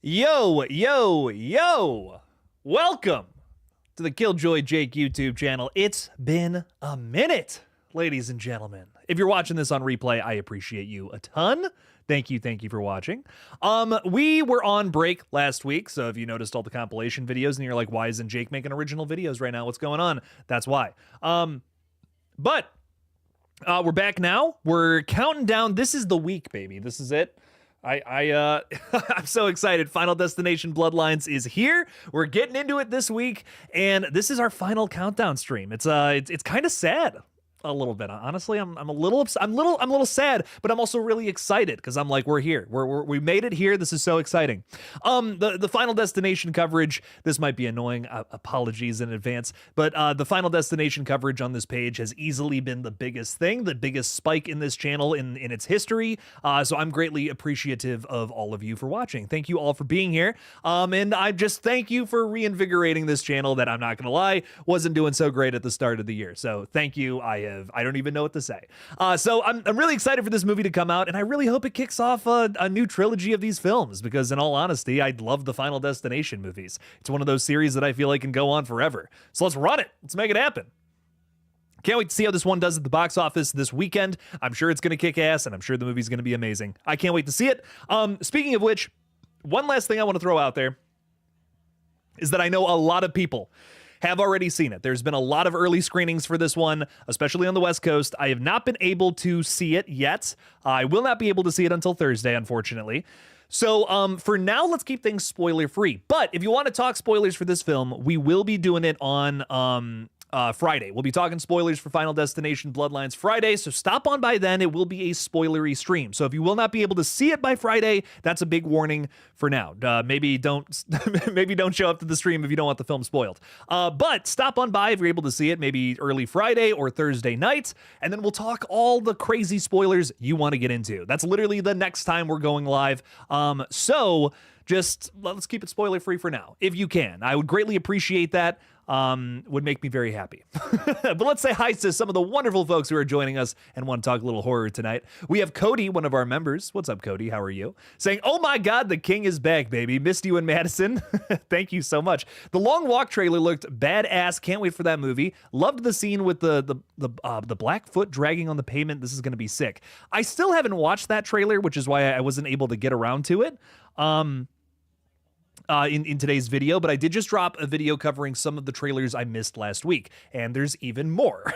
Yo, yo, yo! Welcome to the KillJoy Jake YouTube channel. It's been a minute, ladies and gentlemen. If you're watching this on replay, I appreciate you a ton. Thank you for watching. We were on break last week, so if you noticed all the compilation videos and you're like, why isn't Jake making original videos right now? What's going on? That's why. But we're back now. We're counting down. This is the week, baby. This is it. I'm so excited. Final Destination Bloodlines is here. We're getting into it this week, and this is our final countdown stream. It's kind of sad. A little bit, honestly. I'm a little sad, but I'm also really excited because I'm like, we're here. We made it here. This is so exciting. The Final Destination coverage. This might be annoying. Apologies in advance, but the Final Destination coverage on this page has easily been the biggest thing, the biggest spike in this channel in its history. So I'm greatly appreciative of all of you for watching. Thank you all for being here. And I just thank you for reinvigorating this channel that, I'm not gonna lie, wasn't doing so great at the start of the year. So thank you. I don't even know what to say. So I'm really excited for this movie to come out, and I really hope it kicks off a new trilogy of these films, because in all honesty, I love the Final Destination movies. It's one of those series that I feel like can go on forever. So let's run it. Let's make it happen. Can't wait to see how this one does at the box office this weekend. I'm sure it's going to kick ass, and I'm sure the movie's going to be amazing. I can't wait to see it. Speaking of which, one last thing I want to throw out there is that I know a lot of people have already seen it. There's been a lot of early screenings for this one, especially on the West Coast. I have not been able to see it yet. I will not be able to see it until Thursday, unfortunately. So for now, let's keep things spoiler-free. But if you want to talk spoilers for this film, we will be doing it on Friday. We'll be talking spoilers for Final Destination Bloodlines Friday, so stop on by then. It will be a spoilery stream. So if you will not be able to see it by Friday, that's a big warning for now. Maybe don't show up to the stream if you don't want the film spoiled. But stop on by if you're able to see it, maybe early Friday or Thursday night, and then we'll talk all the crazy spoilers you want to get into. That's literally the next time we're going live. So just let's keep it spoiler free for now, if you can. I would greatly appreciate that. Would make me very happy. But let's say hi to some of the wonderful folks who are joining us and want to talk a little horror tonight. We have Cody, one of our members. What's up, Cody? How are you? Saying, oh my God, the king is back, baby. Missed you in Madison. Thank you so much. The Long Walk trailer looked badass. Can't wait for that movie. Loved the scene with the black foot dragging on the pavement. This is going to be sick. I still haven't watched that trailer, which is why I wasn't able to get around to it. In today's video, but I did just drop a video covering some of the trailers I missed last week, and there's even more.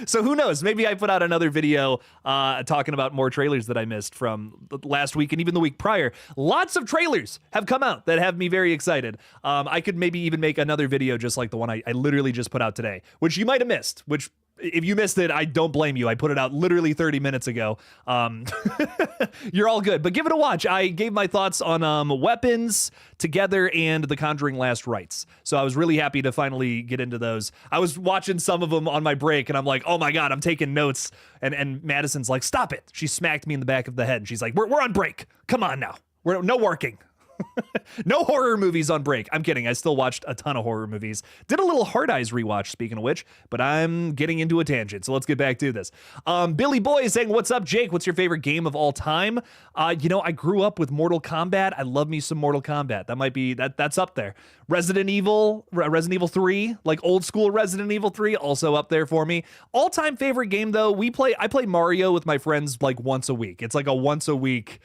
So who knows? Maybe I put out another video talking about more trailers that I missed from last week and even the week prior. Lots of trailers have come out that have me very excited. I could maybe even make another video just like the one I literally just put out today, which you might have missed, which if you missed it, I don't blame you. I put it out literally 30 minutes ago. You're all good, but give it a watch. I gave my thoughts on Weapons, Together, and The Conjuring Last Rites. So I was really happy to finally get into those. I was watching some of them on my break, and I'm like, oh my God, I'm taking notes. And Madison's like, stop it. She smacked me in the back of the head, and she's like, we're on break. Come on now. No working. No horror movies on break. I'm kidding. I still watched a ton of horror movies. Did a little Hard Eyes rewatch, speaking of which, but I'm getting into a tangent, so let's get back to this. Billy Boy is saying, what's up, Jake? What's your favorite game of all time? You know, I grew up with Mortal Kombat. I love me some Mortal Kombat. That might be, that's up there. Resident Evil 3, like old school Resident Evil 3, also up there for me. All-time favorite game, though, I play Mario with my friends like once a week. It's like a once a week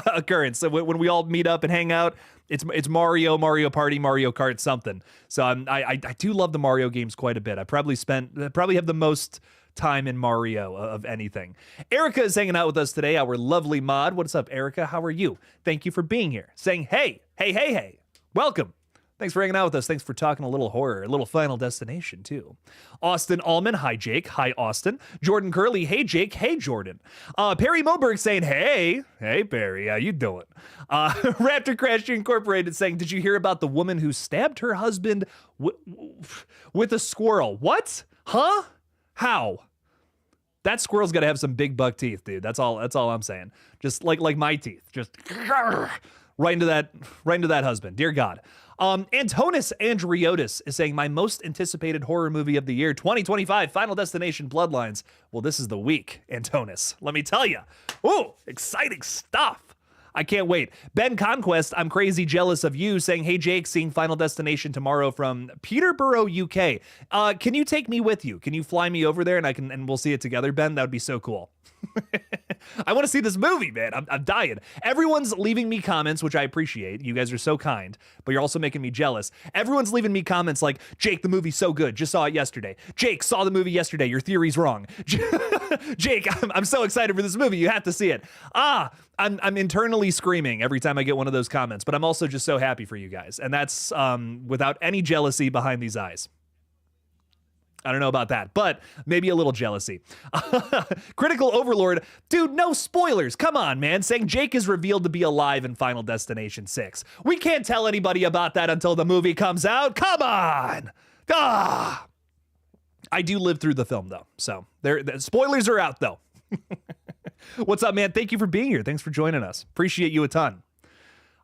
occurrence. So when we all meet up and hang out, it's Mario Party, Mario Kart, something. So I do love the Mario games quite a bit. I probably have the most time in Mario of anything. Erica is hanging out with us today, our lovely mod. What's up, Erica? How are you? Thank you for being here. Saying hey. Welcome. Thanks for hanging out with us. Thanks for talking a little horror, a little Final Destination, too. Austin Allman, hi, Jake. Hi, Austin. Jordan Curley, hey, Jake. Hey, Jordan. Perry Moberg saying, hey. Hey, Perry, how you doing? Raptor Crash Incorporated saying, did you hear about the woman who stabbed her husband with a squirrel? What? Huh? How? That squirrel's got to have some big buck teeth, dude. That's all I'm saying. Just like my teeth. Just right into that husband. Dear God. Antonis Andriotis is saying, my most anticipated horror movie of the year, 2025, Final Destination Bloodlines. Well, this is the week, Antonis. Let me tell you. Ooh, exciting stuff. I can't wait. Ben Conquest, I'm crazy jealous of you, saying, hey, Jake, seeing Final Destination tomorrow from Peterborough, UK. Can you take me with you? Can you fly me over there and we'll see it together, Ben? That would be so cool. I want to see this movie, man. I'm dying. Everyone's leaving me comments, which I appreciate. You guys are so kind, but you're also making me jealous. Everyone's leaving me comments like, Jake, the movie's so good. Just saw it yesterday. Jake, saw the movie yesterday. Your theory's wrong. Jake, I'm so excited for this movie. You have to see it. I'm internally screaming every time I get one of those comments, but I'm also just so happy for you guys. And that's without any jealousy behind these eyes. I don't know about that, but maybe a little jealousy. Critical Overlord, dude, no spoilers. Come on, man. Saying Jake is revealed to be alive in Final Destination 6. We can't tell anybody about that until the movie comes out. Come on. I do live through the film, though. So the spoilers are out, though. What's up, man? Thank you for being here. Thanks for joining us. Appreciate you a ton.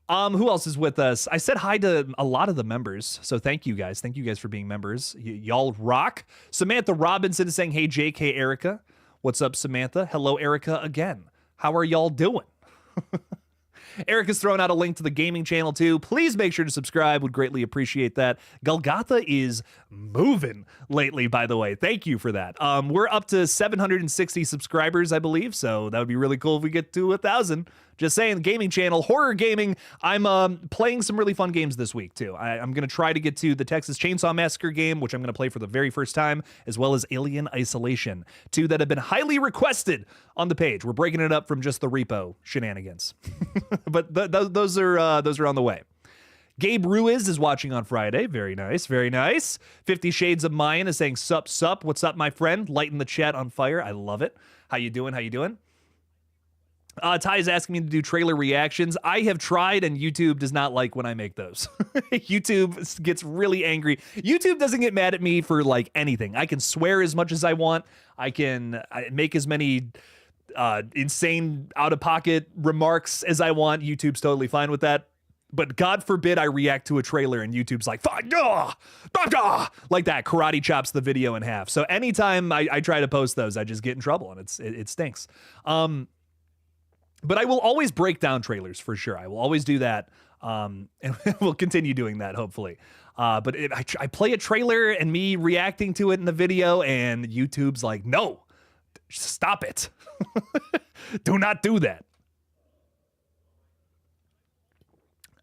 Who else is with us? I said hi to a lot of the members, so thank you guys. Thank you guys for being members. Y'all rock. Samantha Robinson is saying, hey, Jake, hey, Erica. What's up, Samantha? Hello, Erica, again. How are y'all doing? Erica's throwing out a link to the gaming channel, too. Please make sure to subscribe. Would greatly appreciate that. GullGotha is moving lately, by the way. Thank you for that. We're up to 760 subscribers, I believe, so that would be really cool if we get to 1,000. Just saying, the gaming channel, horror gaming. I'm playing some really fun games this week, too. I'm going to try to get to the Texas Chainsaw Massacre game, which I'm going to play for the very first time, as well as Alien Isolation, two that have been highly requested on the page. We're breaking it up from just the repo shenanigans. But those are on the way. Gabe Ruiz is watching on Friday. Very nice, very nice. 50 Shades of Mayan is saying, sup, sup. What's up, my friend? Lighting the chat on fire. I love it. How you doing? How you doing? Ty is asking me to do trailer reactions. I have tried, and YouTube does not like when I make those. YouTube gets really angry. YouTube doesn't get mad at me for like anything. I can swear as much as I want. I can make as many insane out-of-pocket remarks as I want. YouTube's totally fine with that. But God forbid I react to a trailer and YouTube's like, fine, like that, karate chops the video in half. So anytime I try to post those, I just get in trouble, and it stinks. But I will always break down trailers for sure. I will always do that, and we'll continue doing that, hopefully. But I play a trailer and me reacting to it in the video, and YouTube's like, no, stop it. Do not do that.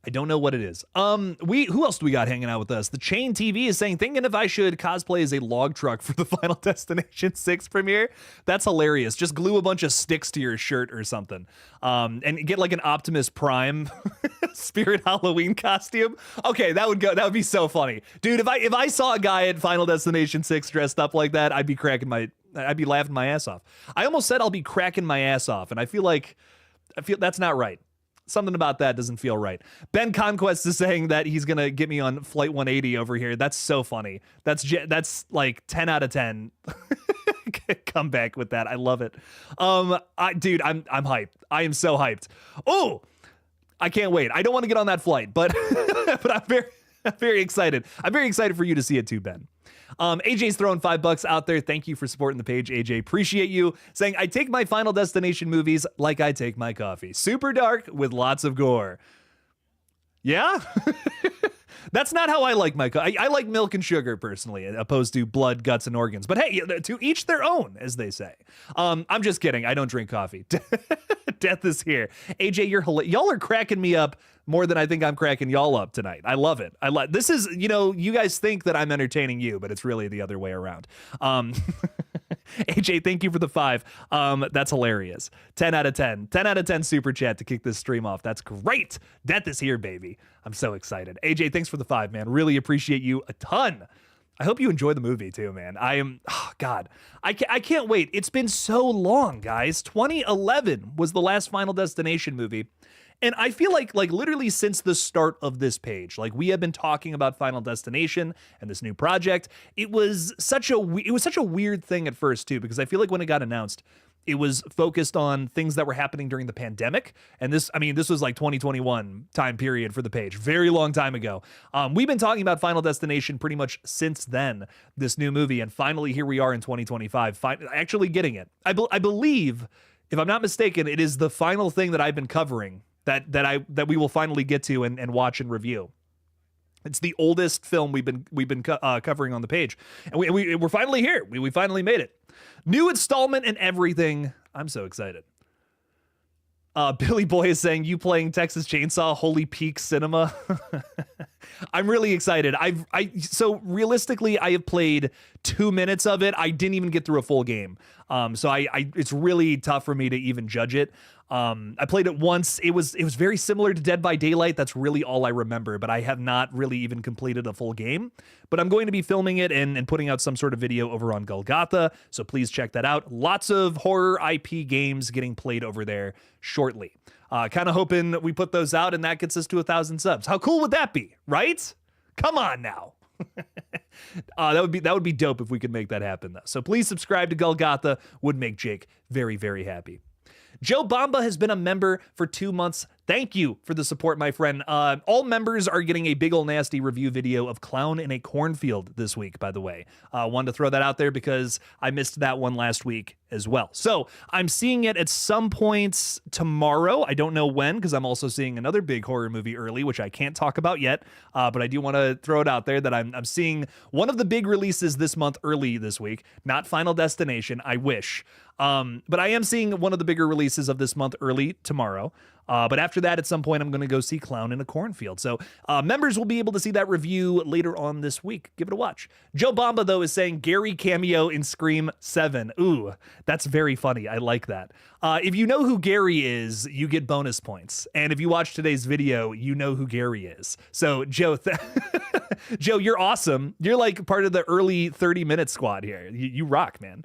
I don't know what it is. Who else do we got hanging out with us? The Chain TV is saying, thinking if I should cosplay as a log truck for the Final Destination 6 premiere. That's hilarious. Just glue a bunch of sticks to your shirt or something. And get like an Optimus Prime Spirit Halloween costume. Okay, that would be so funny. Dude, if I saw a guy at Final Destination 6 dressed up like that, I'd be laughing my ass off. I almost said I'll be cracking my ass off, and I feel that's not right. Something about that doesn't feel right. Ben Conquest is saying that he's gonna get me on Flight 180 over here. That's so funny. That's like 10 out of 10. Come back with that. I love it. Dude, I'm hyped. I am so hyped. Oh, I can't wait. I don't want to get on that flight, but but I'm very excited. I'm very excited for you to see it too, Ben. AJ's throwing $5 out there. Thank you for supporting the page, AJ. Appreciate you. Saying, I take my Final Destination movies like I take my coffee. Super dark with lots of gore. Yeah? That's not how I like my coffee. I like milk and sugar, personally, opposed to blood, guts, and organs. But hey, to each their own, as they say. I'm just kidding. I don't drink coffee. Death is here. AJ, you're hilarious. Y'all are cracking me up more than I think I'm cracking y'all up tonight. I love it. This is, you guys think that I'm entertaining you, but it's really the other way around. AJ, thank you for the 5. That's hilarious. 10 out of 10. 10 out of 10 super chat to kick this stream off. That's great. Death is here, baby. I'm so excited. AJ, thanks for the 5, man. Really appreciate you a ton. I hope you enjoy the movie too, man. God, I can't wait. It's been so long, guys. 2011 was the last Final Destination movie. And I feel like literally since the start of this page, like we have been talking about Final Destination and this new project. It was such a weird thing at first too, because I feel like when it got announced, it was focused on things that were happening during the pandemic. And this was like 2021 time period for the page, very long time ago. We've been talking about Final Destination pretty much since then, this new movie. And finally, here we are in 2025, actually getting it. I believe, if I'm not mistaken, it is the final thing that I've been covering that we will finally get to and watch and review. It's the oldest film we've been covering on the page, and we're finally here. We finally made it. New installment and everything. I'm so excited. Billy Boy is saying, you playing Texas Chainsaw, holy peak cinema. I'm really excited. So realistically, I have played 2 minutes of it. I didn't even get through a full game. So it's really tough for me to even judge it. I played it once. It was very similar to Dead by Daylight. That's really all I remember, but I have not really even completed a full game. But I'm going to be filming it and putting out some sort of video over on GullGotha, so please check that out. Lots of horror IP games getting played over there shortly. Kind of hoping we put those out and that gets us to 1,000 subs. How cool would that be, right? Come on now. That would be dope if we could make that happen, though. So please subscribe to GullGotha. Would make Jake very, very happy. Joe Bamba has been a member for 2 months. Thank you for the support, my friend. All members are getting a big ol' nasty review video of Clown in a Cornfield this week, by the way. Wanted to throw that out there because I missed that one last week as well. So I'm seeing it at some points tomorrow. I don't know when, because I'm also seeing another big horror movie early, which I can't talk about yet. But I do want to throw it out there that I'm seeing one of the big releases this month early this week. Not Final Destination, I wish. But I am seeing one of the bigger releases of this month early tomorrow. But after that, at some point, I'm going to go see Clown in a Cornfield. So members will be able to see that review later on this week. Give it a watch. Joe Bamba, though, is saying Gary cameo in Scream 7. Ooh, that's very funny. I like that. If you know who Gary is, you get bonus points. And if you watch today's video, you know who Gary is. So, Joe, Joe, you're awesome. You're like part of the early 30-minute squad here. You rock, man.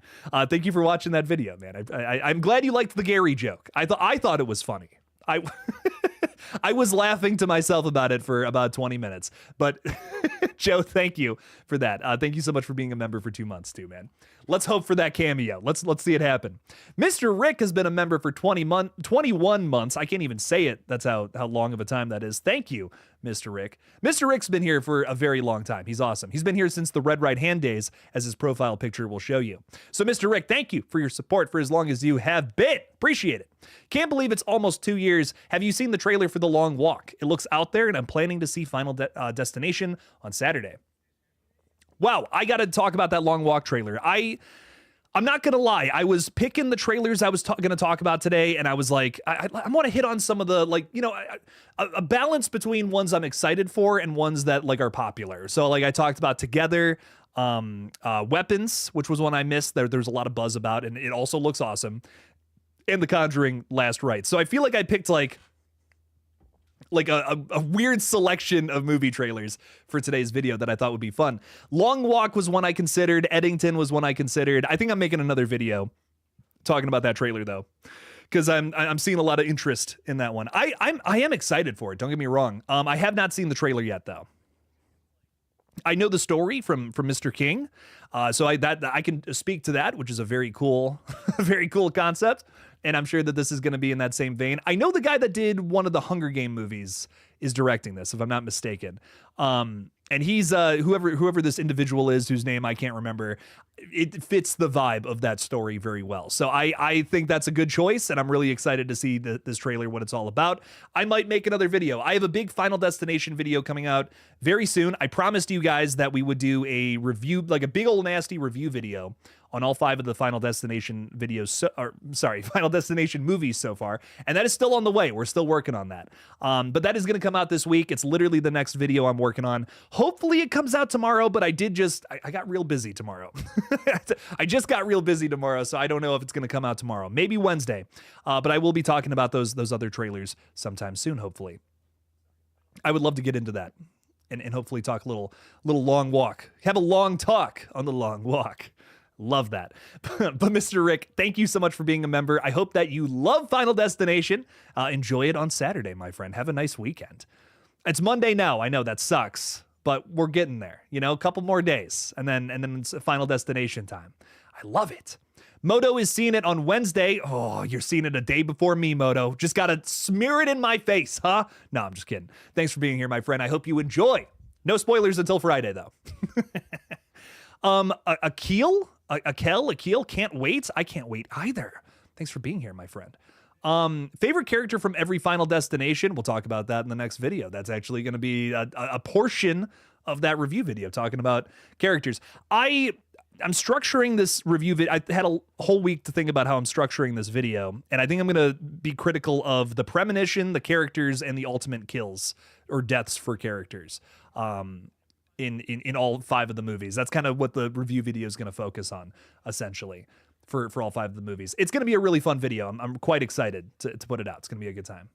Thank you for watching that video, man. I'm glad you liked the Gary joke. I thought it was funny. I was laughing to myself about it for about 20 minutes, but Joe, thank you for that. Thank you so much for being a member for 2 months too, man. Let's hope for that cameo. Let's see it happen. Mr. Rick has been a member for 21 months. I can't even say it. That's how long of a time that is. Thank you, Mr. Rick. Mr. Rick's been here for a very long time. He's awesome. He's been here since the Red Right Hand days, as his profile picture will show you. So, Mr. Rick, thank you for your support for as long as you have been. Appreciate it. Can't believe it's almost 2 years. Have you seen the trailer for The Long Walk? It looks out there, and I'm planning to see Final Destination on Saturday. Wow, I got to talk about that Long Walk trailer. I'm not going to lie. I was picking the trailers I was going to talk about today, and I was like, I want to hit on some of the, like, you know, a balance between ones I'm excited for and ones that, like, are popular. So, like, I talked about Together, Weapons, which was one I missed. There's a lot of buzz about, and it also looks awesome. And The Conjuring Last Rites. So I feel like I picked, like a weird selection of movie trailers for today's video that I thought would be fun. Long Walk was one I considered. Eddington was one I considered. I think I'm making another video talking about that trailer, though, because I'm seeing a lot of interest in that one. I am excited for it. Don't get me wrong. I have not seen the trailer yet, though. I know the story from Mr. King, so I can speak to that, which is a very cool, very cool concept. And I'm sure that this is going to be in that same vein. I know the guy that did one of the Hunger Game movies is directing this, if I'm not mistaken. And he's whoever this individual is, whose name I can't remember. It fits the vibe of that story very well. So I think that's a good choice, and I'm really excited to see this trailer, what it's all about. I might make another video. I have a big Final Destination video coming out very soon. I promised you guys that we would do a review, like a big old nasty review video on all 5 of the Final Destination videos, Final Destination movies so far, and that is still on the way. We're still working on that. But that is going to come out this week. It's literally the next video I'm working on. Hopefully it comes out tomorrow, but I got real busy tomorrow. I just got real busy tomorrow, so I don't know if it's going to come out tomorrow. Maybe Wednesday. But I will be talking about those other trailers sometime soon, hopefully. I would love to get into that and hopefully talk a little Long Walk. Have a long talk on the Long Walk. Love that. But Mr. Rick, thank you so much for being a member. I hope that you love Final Destination. Enjoy it on Saturday, my friend. Have a nice weekend. It's Monday now. I know that sucks, but we're getting there. You know, a couple more days, and then it's Final Destination time. I love it. Moto is seeing it on Wednesday. Oh, you're seeing it a day before me, Moto. Just gotta smear it in my face, huh? No, I'm just kidding. Thanks for being here, my friend. I hope you enjoy. No spoilers until Friday, though. Akil, can't wait. I can't wait either. Thanks for being here, my friend. Favorite character from every Final Destination. We'll talk about that in the next video. That's actually going to be a portion of that review video talking about characters. I'm structuring this review video. I had a whole week to think about how I'm structuring this video, and I think I'm going to be critical of the premonition, the characters, and the ultimate kills or deaths for characters in all 5 of the movies. That's kind of what the review video is going to focus on, essentially, for all 5 of the movies. It's going to be a really fun video. I'm quite excited to put it out. It's going to be a good time.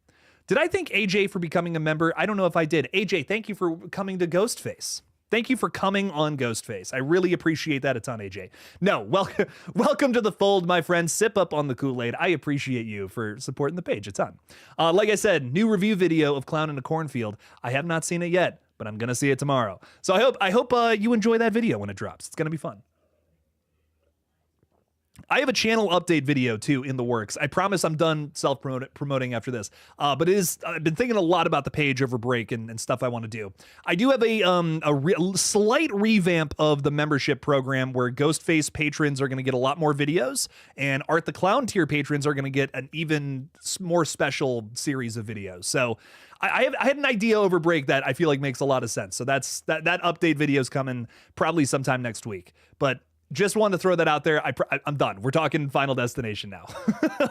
Did I thank AJ for becoming a member? I don't know if I did. AJ, thank you for coming to Ghostface. Thank you for coming on Ghostface. I really appreciate that a ton, AJ. No, welcome to the fold, my friend. Sip up on the Kool-Aid. I appreciate you for supporting the page a ton. Like I said, new review video of Clown in a Cornfield. I have not seen it yet, but I'm going to see it tomorrow. So I hope you enjoy that video when it drops. It's going to be fun. I have a channel update video too in the works. I promise I'm done self-promoting after this. But I've been thinking a lot about the page over break and stuff I want to do. I do have a slight revamp of the membership program where Ghostface patrons are going to get a lot more videos, and Art the Clown tier patrons are going to get an even more special series of videos. So I had an idea over break that I feel like makes a lot of sense. So that update video is coming probably sometime next week. But just wanted to throw that out there. I'm done. We're talking Final Destination now.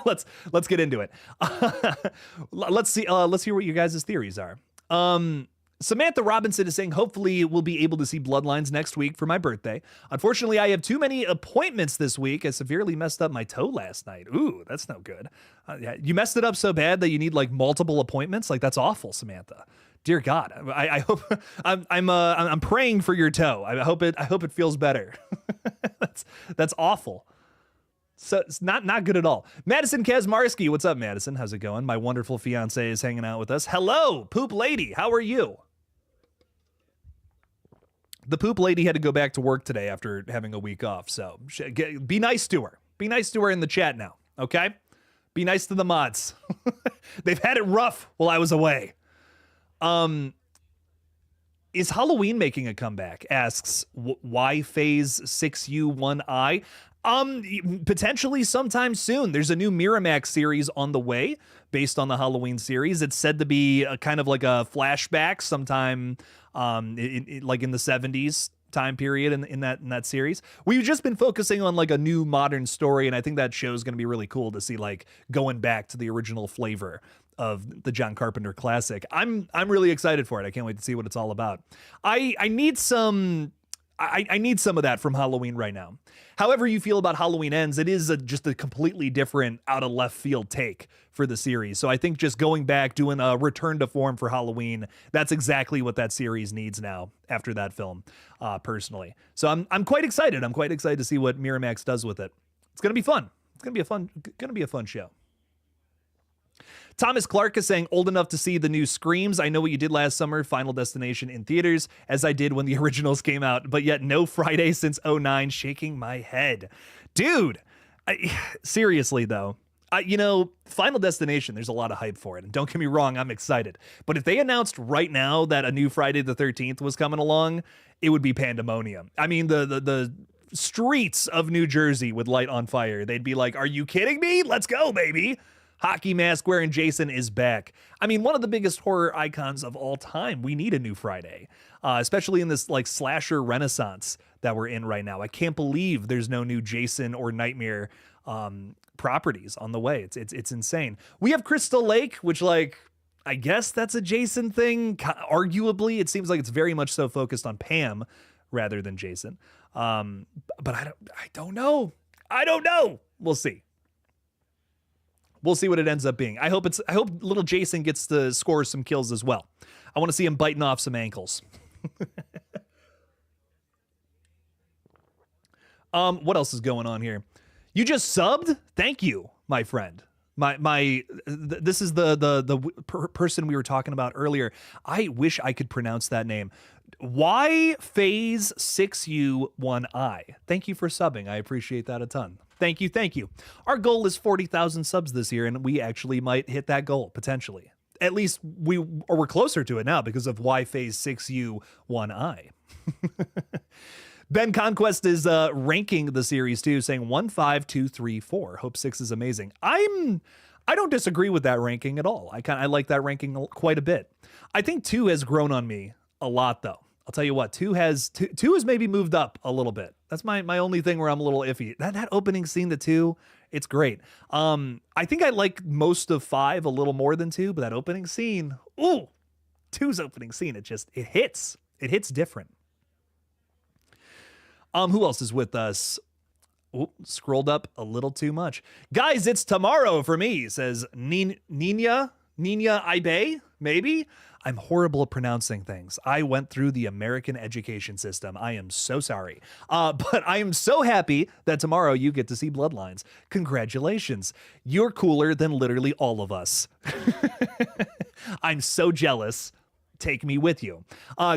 let's get into it. Let's hear what you guys' theories are. Samantha Robinson is saying, hopefully we'll be able to see Bloodlines next week for my birthday. Unfortunately, I have too many appointments this week. I severely messed up my toe last night. Ooh, that's no good. Yeah, you messed it up so bad that you need like multiple appointments? Like, that's awful, Samantha. Dear God, I hope I'm praying for your toe. I hope it feels better. That's awful. So it's not good at all. Madison Kazmarski, what's up, Madison? How's it going? My wonderful fiance is hanging out with us. Hello, Poop Lady. How are you? The Poop Lady had to go back to work today after having a week off. So be nice to her. Be nice to her in the chat now. Okay? Be nice to the mods. They've had it rough while I was away. Is Halloween making a comeback? Asks why phase 6U1I. Potentially sometime soon. There's a new Miramax series on the way based on the Halloween series. It's said to be a kind of like a flashback sometime like in the 70s time period in that series. We've just been focusing on like a new modern story, and I think that show is going to be really cool to see, like going back to the original flavor of the John Carpenter classic. I'm really excited for it. I can't wait to see what it's all about. I need some of that from Halloween right now. However you feel about Halloween Ends, it is just a completely different, out of left field take for the series. So I think just going back, doing a return to form for Halloween, that's exactly what that series needs now after that film, personally. So I'm quite excited. I'm quite excited to see what Miramax does with it. It's gonna be fun. It's gonna be a fun show. Thomas Clark is saying, old enough to see the new Screams. I know what you did last summer, Final Destination in theaters, as I did when the originals came out, but yet no Friday since 2009, shaking my head. Dude, seriously though, Final Destination, there's a lot of hype for it. And don't get me wrong, I'm excited. But if they announced right now that a new Friday the 13th was coming along, it would be pandemonium. I mean, the streets of New Jersey would light on fire. They'd be like, are you kidding me? Let's go, baby. Hockey mask wearing Jason is back. I mean, one of the biggest horror icons of all time. We need a new Friday, especially in this like slasher renaissance that we're in right now. I can't believe there's no new Jason or Nightmare properties on the way. It's insane. We have Crystal Lake, which, like, I guess that's a Jason thing. Arguably, it seems like it's very much so focused on Pam rather than Jason. But I don't know. We'll see. We'll see what it ends up being. I hope little Jason gets to score some kills as well. I want to see him biting off some ankles. What else is going on here? You just subbed? Thank you, my friend. This is the person we were talking about earlier. I wish I could pronounce that name. Why phase 6U1I? Thank you for subbing. I appreciate that a ton. Thank you. Our goal is 40,000 subs this year, and we actually might hit that goal, potentially. At least we're closer to it now because of why phase 6U1I. Ben Conquest is ranking the series too, saying 1, 5, 2, 3, 4. Hope 6 is amazing. I don't disagree with that ranking at all. I like that ranking quite a bit. I think 2 has grown on me a lot, though. I'll tell you what, 2 has maybe moved up a little bit. That's my only thing where I'm a little iffy. That opening scene to 2, it's great. I think I like most of 5 a little more than 2, but that opening scene, ooh, 2's opening scene, it hits. It hits different. Who else is with us? Ooh, scrolled up a little too much. Guys, it's tomorrow for me, says Nina Ibe, maybe? I'm horrible at pronouncing things. I went through the American education system. I am so sorry. But I am so happy that tomorrow you get to see Bloodlines. Congratulations. You're cooler than literally all of us. I'm so jealous. Take me with you.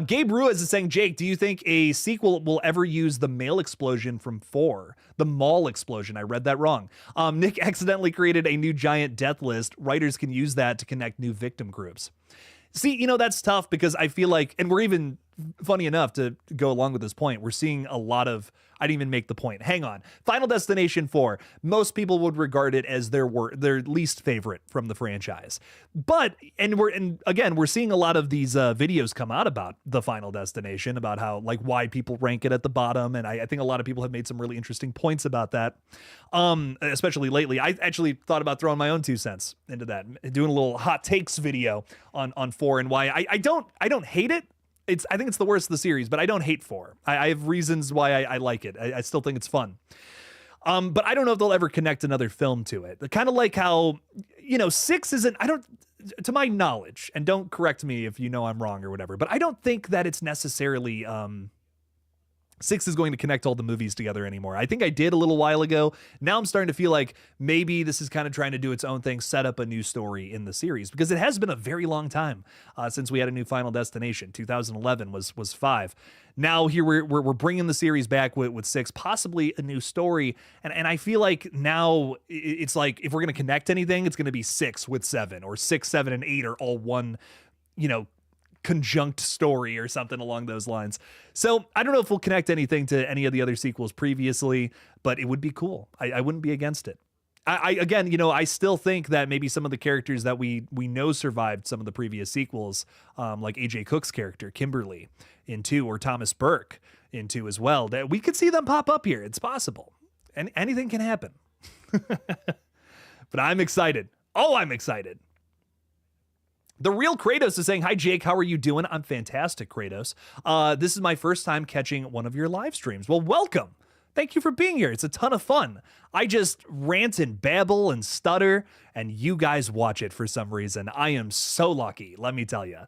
Gabe Ruiz is saying, Jake, do you think a sequel will ever use the mail explosion from 4? The mall explosion. I read that wrong. Nick accidentally created a new giant death list. Writers can use that to connect new victim groups. See, that's tough because I feel like, and we're even, funny enough to go along with this point, we're seeing a lot of, I didn't even make the point. Hang on. Final Destination 4, most people would regard it as their least favorite from the franchise. But, and again, we're seeing a lot of these videos come out about the Final Destination, about how, like, why people rank it at the bottom. And I think a lot of people have made some really interesting points about that, especially lately. I actually thought about throwing my own 2 cents into that, doing a little hot takes video on 4 and why I don't hate it. I think it's the worst of the series, but I don't hate 4. I have reasons why I like it. I still think it's fun. But I don't know if they'll ever connect another film to it. Kind of like how, 6 isn't, to my knowledge, and don't correct me if I'm wrong or whatever, but I don't think that it's necessarily, 6 is going to connect all the movies together anymore. I think I did a little while ago. Now I'm starting to feel like maybe this is kind of trying to do its own thing, set up a new story in the series, because it has been a very long time since we had a new Final Destination. 2011 was 5. Now here we're bringing the series back with 6, possibly a new story. And I feel like now it's like, if we're going to connect anything, it's going to be 6 with 7, or 6, 7, and 8 are all one, conjunct story or something along those lines. So I don't know if we'll connect anything to any of the other sequels previously, but it would be cool. I wouldn't be against it. Again, I still think that maybe some of the characters that we know survived some of the previous sequels, like AJ Cook's character, Kimberly, in 2, or Thomas Burke in 2 as well, that we could see them pop up here. It's possible. And anything can happen. But I'm excited. Oh, I'm excited. The Real Kratos is saying, hi, Jake, how are you doing? I'm fantastic, Kratos. This is my first time catching one of your live streams. Well, welcome. Thank you for being here. It's a ton of fun. I just rant and babble and stutter, and you guys watch it for some reason. I am so lucky, let me tell you.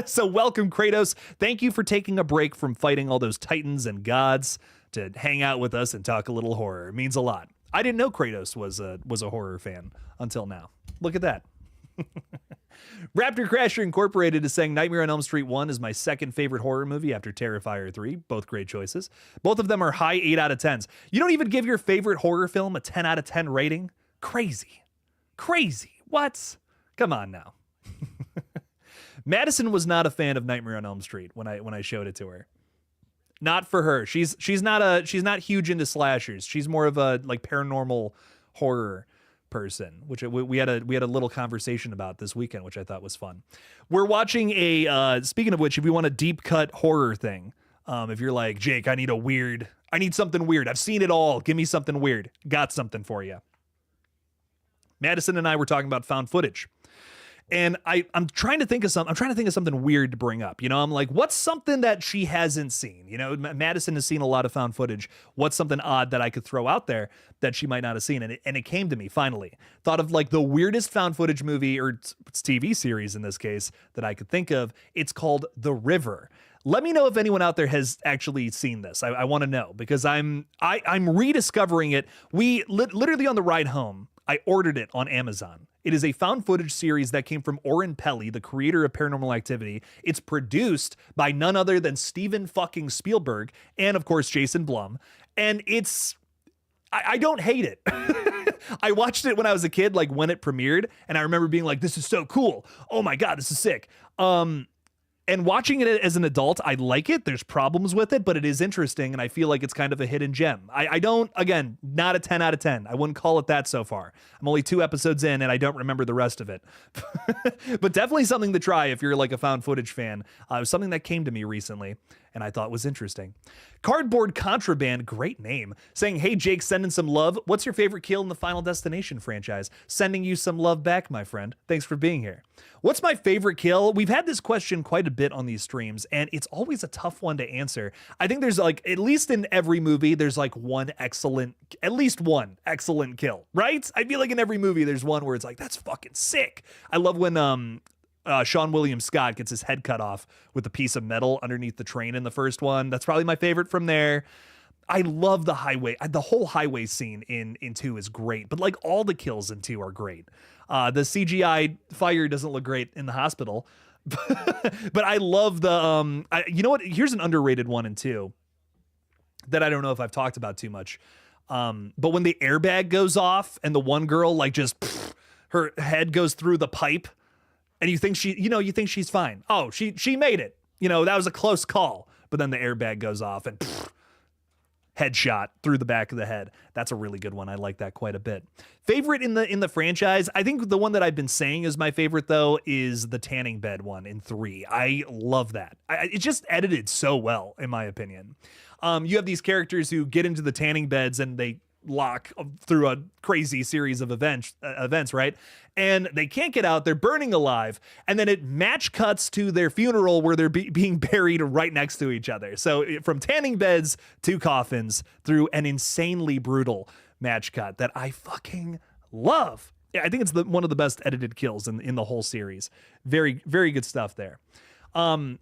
So welcome, Kratos. Thank you for taking a break from fighting all those titans and gods to hang out with us and talk a little horror. It means a lot. I didn't know Kratos was a horror fan until now. Look at that. Raptor Crasher Incorporated is saying Nightmare on Elm Street 1 is my second favorite horror movie after Terrifier 3. Both great choices. Both of them are high 8 out of 10s. You don't even give your favorite horror film a 10 out of 10 rating? Crazy. What? Come on now. Madison was not a fan of Nightmare on Elm Street when I showed it to her. Not for her. She's not huge into slashers. She's more of a like paranormal horror person, which we had a little conversation about this weekend, which I thought was fun. We're watching speaking of which, if you want a deep cut horror thing, if you're like, Jake, I need something weird. I've seen it all. Give me something weird. Got something for you. Madison and I were talking about found footage. And I'm trying to think of something weird to bring up. I'm like, what's something that she hasn't seen? Madison has seen a lot of found footage. What's something odd that I could throw out there that she might not have seen? And it came to me finally. Thought of like the weirdest found footage movie, or it's TV series in this case, that I could think of. It's called The River. Let me know if anyone out there has actually seen this. I want to know, because I'm rediscovering it. We literally on the ride home, I ordered it on Amazon. It is a found footage series that came from Oren Peli, the creator of Paranormal Activity. It's produced by none other than Steven fucking Spielberg and, of course, Jason Blum. And I don't hate it. I watched it when I was a kid, like when it premiered, and I remember being like, this is so cool. Oh my God, this is sick. And watching it as an adult, I like it. There's problems with it, but it is interesting, and I feel like it's kind of a hidden gem. I don't, again, not a 10 out of 10. I wouldn't call it that so far. I'm only 2 episodes in, and I don't remember the rest of it. But definitely something to try if you're like a found footage fan. It was something that came to me recently, and I thought was interesting. Cardboard Contraband, great name, saying, hey, Jake, sending some love. What's your favorite kill in the Final Destination franchise? Sending you some love back, my friend. Thanks for being here. What's my favorite kill? We've had this question quite a bit on these streams, and it's always a tough one to answer. I think there's like, at least in every movie, there's like at least one excellent kill, right? I feel like in every movie, there's one where it's like, that's fucking sick. I love when Sean William Scott gets his head cut off with a piece of metal underneath the train in the first one. That's probably my favorite from there. I love the highway. The whole highway scene in 2 is great, but like all the kills in 2 are great. The CGI fire doesn't look great in the hospital, but I love the, you know what? Here's an underrated one in 2 that I don't know if I've talked about too much. But when the airbag goes off and the one girl, like her head goes through the pipe and you think you think she's fine. Oh, she made it. That was a close call, but then the airbag goes off and headshot through the back of the head. That's a really good one. I like that quite a bit. Favorite in the franchise, I think the one that I've been saying is my favorite though is the tanning bed one in 3. I love that. It's just edited so well, in my opinion. You have these characters who get into the tanning beds and they lock through a crazy series of events, right? And they can't get out. They're burning alive. And then it match cuts to their funeral where they're being buried right next to each other. So from tanning beds to coffins through an insanely brutal match cut that I fucking love. Yeah, I think it's one of the best edited kills in the whole series. Very, very good stuff there. 5,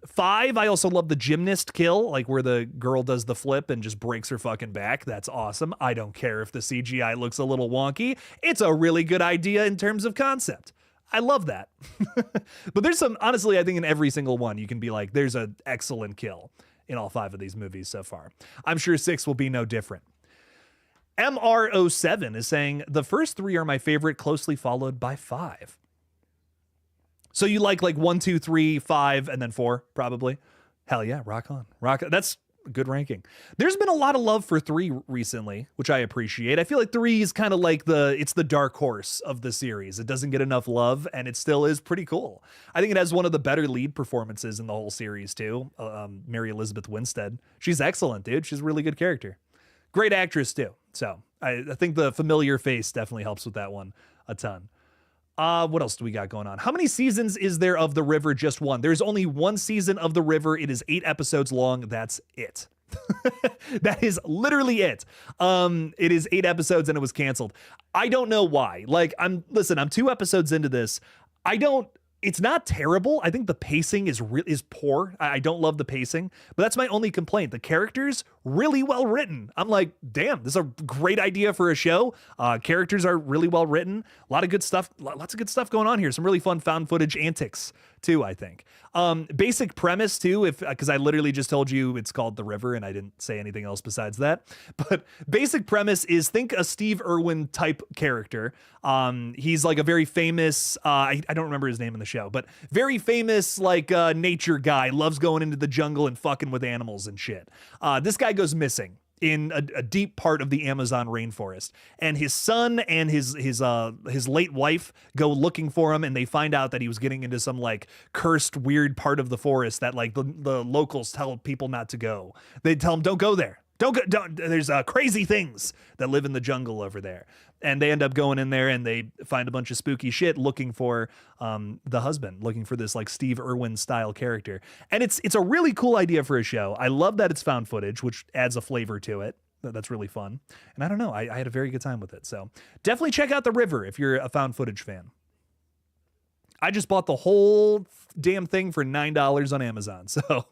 I also love the gymnast kill, like where the girl does the flip and just breaks her fucking back. That's awesome. I don't care if the CGI looks a little wonky. It's a really good idea in terms of concept. I love that. But there's some, honestly, I think in every single one, you can be like, there's an excellent kill in all 5 of these movies so far. I'm sure 6 will be no different. MR07 is saying, the first 3 are my favorite, closely followed by 5. So you like 1, 2, 3, 5, and then 4, probably? Hell yeah, rock on. That's a good ranking. There's been a lot of love for 3 recently, which I appreciate. I feel like 3 is kind of like it's the dark horse of the series. It doesn't get enough love, and it still is pretty cool. I think it has one of the better lead performances in the whole series, too. Mary Elizabeth Winstead. She's excellent, dude. She's a really good character. Great actress, too. So I think the familiar face definitely helps with that one a ton. What else do we got going on? How many seasons is there of The River? Just 1. There's only 1 season of The River. It is 8 episodes long. That's it. That is literally it. It is 8 episodes and it was canceled. I don't know why. I'm 2 episodes into this. It's not terrible. I think the pacing is poor. I don't love the pacing, but that's my only complaint. The characters really well written. I'm like, damn, this is a great idea for a show. Characters are really well written. A lot of good stuff. Lots of good stuff going on here. Some really fun found footage antics too, I think. Basic premise too, because I literally just told you it's called The River and I didn't say anything else besides that. But basic premise is, think a Steve Irwin type character. He's like a very famous, I don't remember his name in the show, but very famous nature guy, loves going into the jungle and fucking with animals and shit. This guy goes missing in a deep part of the Amazon rainforest, and his son and his late wife go looking for him, and they find out that he was getting into some cursed weird part of the forest that the locals tell people not to go. They tell him, don't go there. Don't. There's crazy things that live in the jungle over there. And they end up going in there and they find a bunch of spooky shit looking for the husband, looking for this Steve Irwin style character. And it's a really cool idea for a show. I love that it's found footage, which adds a flavor to it. That's really fun. And I don't know, I had a very good time with it. So definitely check out The River if you're a found footage fan. I just bought the whole damn thing for $9 on Amazon. So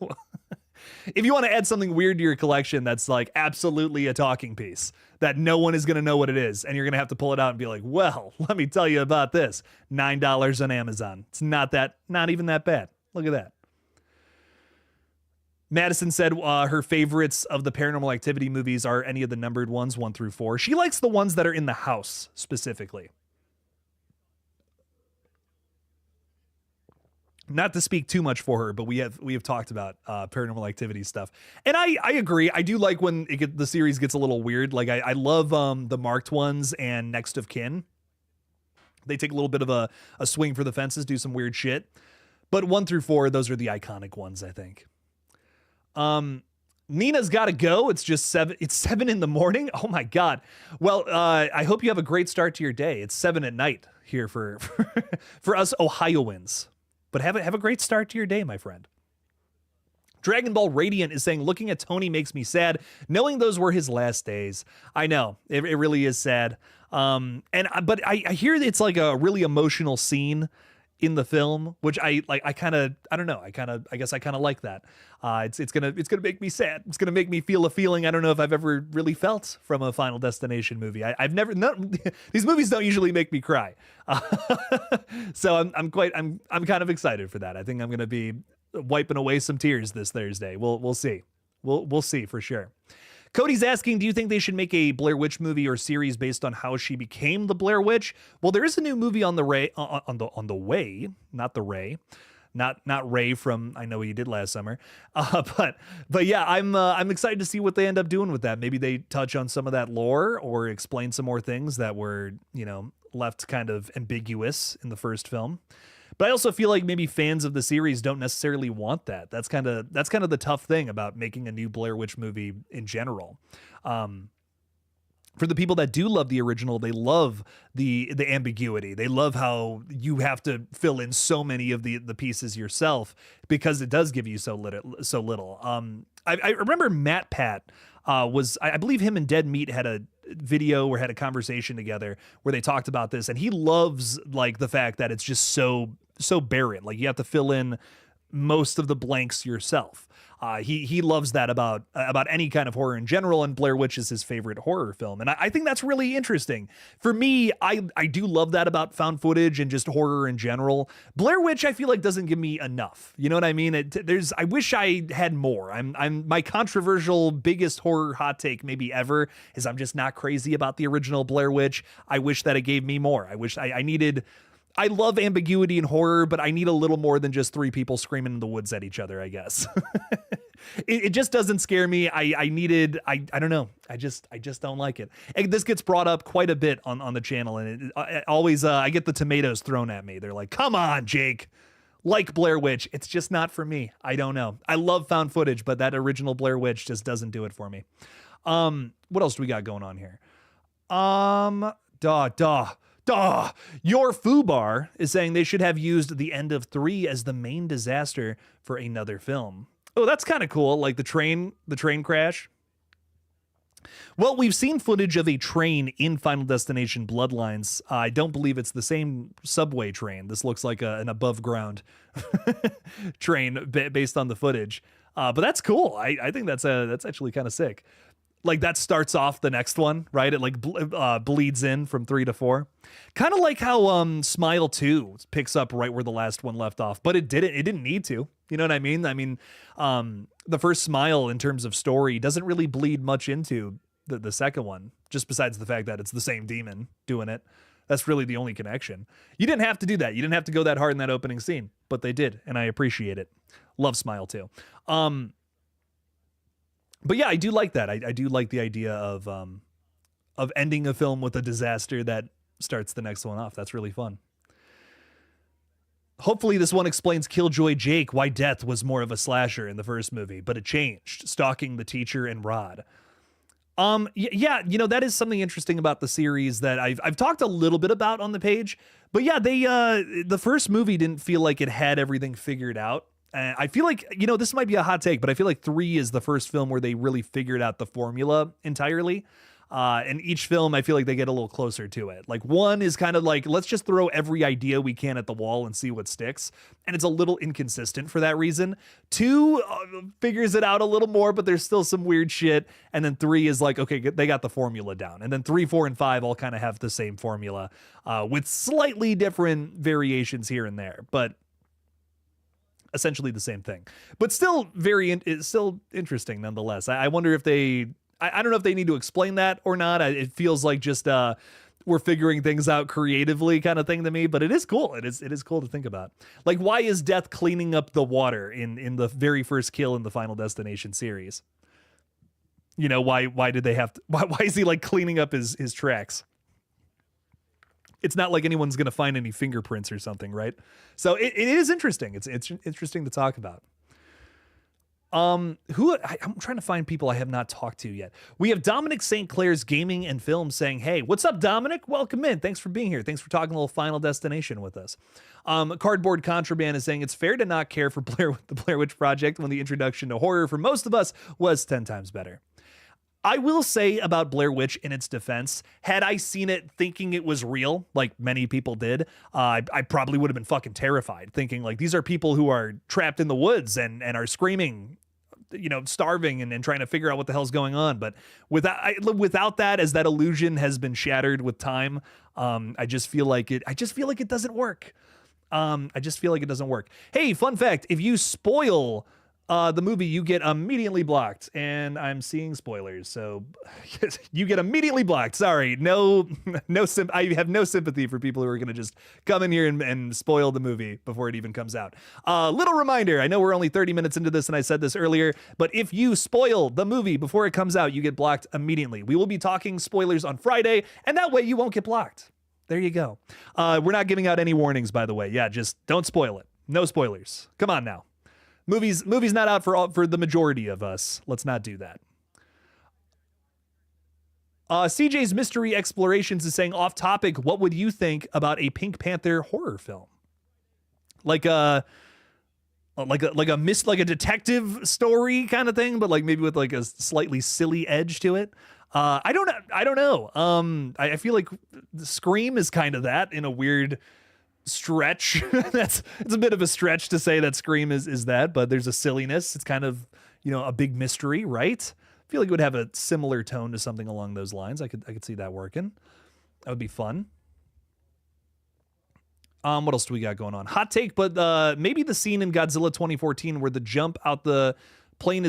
if you want to add something weird to your collection that's absolutely a talking piece that no one is going to know what it is, and you're going to have to pull it out and be like, well, let me tell you about this. $9 on Amazon. It's not even that bad. Look at that. Madison said her favorites of the Paranormal Activity movies are any of the numbered ones, 1 through 4. She likes the ones that are in the house specifically. Not to speak too much for her, but we have talked about Paranormal Activity stuff, and I agree. I do like when the series gets a little weird. Like I love the marked ones and Next of Kin. They take a little bit of a swing for the fences, do some weird shit. But 1 through 4, those are the iconic ones, I think. Nina's got to go. It's just 7. It's 7 in the morning. Oh my God. Well, I hope you have a great start to your day. It's 7 at night here for us Ohioans. But have a great start to your day, my friend. Dragon Ball Radiant is saying, looking at Tony makes me sad, knowing those were his last days. I know, it really is sad. But I hear it's like a really emotional scene in the film, which I guess I kind of like that. It's gonna make me sad. It's gonna make me feel a feeling I don't know if I've ever really felt from a Final Destination movie. I've never. These movies don't usually make me cry, so I'm kind of excited for that. I think I'm gonna be wiping away some tears this Thursday. We'll see. We'll see for sure. Cody's asking, do you think they should make a Blair Witch movie or series based on how she became the Blair Witch? Well, there is a new movie on the way, not the Ray, not Ray from I Know What You Did Last Summer. But yeah, I'm excited to see what they end up doing with that. Maybe they touch on some of that lore or explain some more things that were, left kind of ambiguous in the first film. But I also feel like maybe fans of the series don't necessarily want that. That's kind of the tough thing about making a new Blair Witch movie in general. For the people that do love the original, they love the ambiguity. They love how you have to fill in so many of the pieces yourself because it does give you so little. I remember Matt Pat I believe him and Dead Meat had a video or had a conversation together where they talked about this, and he loves like the fact that it's just so barren. Like you have to fill in most of the blanks yourself. He loves that about any kind of horror in general, and Blair Witch is his favorite horror film. And I think that's really interesting. For me, I do love that about found footage and just horror in general. Blair Witch, I feel like, doesn't give me enough. You know what I mean? I wish I had more. My controversial biggest horror hot take maybe ever is I'm just not crazy about the original Blair Witch. I wish that it gave me more. I wish I love ambiguity in horror, but I need a little more than just 3 people screaming in the woods at each other, I guess. It just doesn't scare me. I don't know. I just don't like it. And this gets brought up quite a bit on the channel, and it always, I get the tomatoes thrown at me. They're like, come on, Jake, like Blair Witch. It's just not for me. I don't know. I love found footage, but that original Blair Witch just doesn't do it for me. What else do we got going on here? Your Fubar is saying they should have used the end of 3 as the main disaster for another film. Oh, that's kind of cool. Like the train crash. Well, we've seen footage of a train in Final Destination Bloodlines. I don't believe it's the same subway train. This looks like an above ground train based on the footage. But that's cool. I think that's actually kind of sick. Like that starts off the next one, right? It like bleeds in from 3 to 4. Kind of like how Smile 2 picks up right where the last one left off, but it didn't need to. You know what I mean? The first Smile in terms of story doesn't really bleed much into the second one, just besides the fact that it's the same demon doing it. That's really the only connection. You didn't have to do that. You didn't have to go that hard in that opening scene, but they did, and I appreciate it. Love Smile 2. But yeah, I do like that. I do like the idea of ending a film with a disaster that starts the next one off. That's really fun. Hopefully this one explains Killjoy Jake why death was more of a slasher in the first movie, but it changed, stalking the teacher and Rod. Yeah, that is something interesting about the series that I've talked a little bit about on the page. But yeah, the first movie didn't feel like it had everything figured out. I feel like, this might be a hot take, but I feel like 3 is the first film where they really figured out the formula entirely. And each film, I feel like they get a little closer to it. Like 1 is kind of like, let's just throw every idea we can at the wall and see what sticks. And it's a little inconsistent for that reason. 2 figures it out a little more, but there's still some weird shit. And then 3 is like, okay, they got the formula down. And then 3, 4, and 5 all kind of have the same formula with slightly different variations here and there. But essentially the same thing, but still it's still interesting nonetheless. I wonder if I don't know if they need to explain that or not. It feels like just we're figuring things out creatively kind of thing to me, but it is cool. It is cool to think about. Like, why is Death cleaning up the water in the very first kill in the Final Destination series? You know, why did they have to, why is he like cleaning up his tracks? It's not like anyone's going to find any fingerprints or something, right? So it is interesting. It's interesting to talk about. I'm trying to find people I have not talked to yet. We have Dominic St. Clair's Gaming and Film saying, hey, what's up, Dominic? Welcome in. Thanks for being here. Thanks for talking a little Final Destination with us. Cardboard Contraband is saying, it's fair to not care for the Blair Witch Project when the introduction to horror for most of us was 10 times better. I will say about Blair Witch in its defense, had I seen it thinking it was real, like many people did, I probably would have been fucking terrified, thinking like these are people who are trapped in the woods and are screaming, you know, starving and trying to figure out what the hell's going on. But without that, as that illusion has been shattered with time, I just feel like it doesn't work. I just feel like it doesn't work. Hey, fun fact, if you spoil the movie, you get immediately blocked, and I'm seeing spoilers, so you get immediately blocked. Sorry, I have no sympathy for people who are going to just come in here and spoil the movie before it even comes out. Little reminder, I know we're only 30 minutes into this, and I said this earlier, but if you spoil the movie before it comes out, you get blocked immediately. We will be talking spoilers on Friday, and that way you won't get blocked. There you go. We're not giving out any warnings, by the way. Yeah, just don't spoil it. No spoilers. Come on now. Movie's not out for the majority of us. Let's not do that. CJ's Mystery Explorations is saying, off topic, what would you think about a Pink Panther horror film? Like a detective story kind of thing, but like maybe with like a slightly silly edge to it. I don't know. I feel like Scream is kind of that in a weird stretch. It's a bit of a stretch to say that Scream is that, but there's a silliness. It's kind of, you know, a big mystery, right? I feel like it would have a similar tone to something along those lines. I could see that working. That would be fun. What else do we got going on? Hot take, but maybe the scene in Godzilla 2014 where the jump out the plane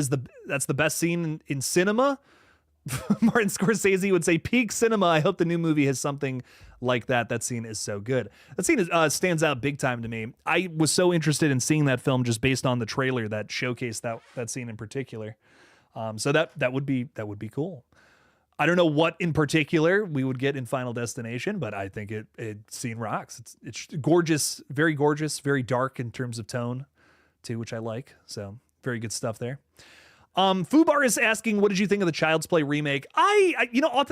that's the best scene in cinema. Martin Scorsese would say peak cinema. I hope the new movie has something like that. That scene is so good. That scene stands out big time to me. I was so interested in seeing that film just based on the trailer that showcased that scene in particular. So that would be cool. I don't know what in particular we would get in Final Destination, but I think it scene rocks. It's gorgeous, very dark in terms of tone too, which I like. So very good stuff there. Fubar is asking, what did you think of the Child's Play remake? I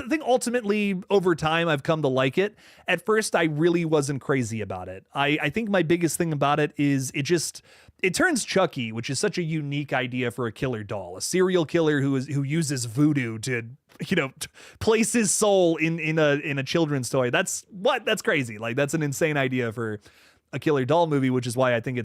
think ultimately over time I've come to like it. At first, I really wasn't crazy about it. I think my biggest thing about it is it turns Chucky, which is such a unique idea for a killer doll, a serial killer who uses voodoo to, you know, place his soul in a children's toy. That's crazy. Like, that's an insane idea for a killer doll movie, which is why I think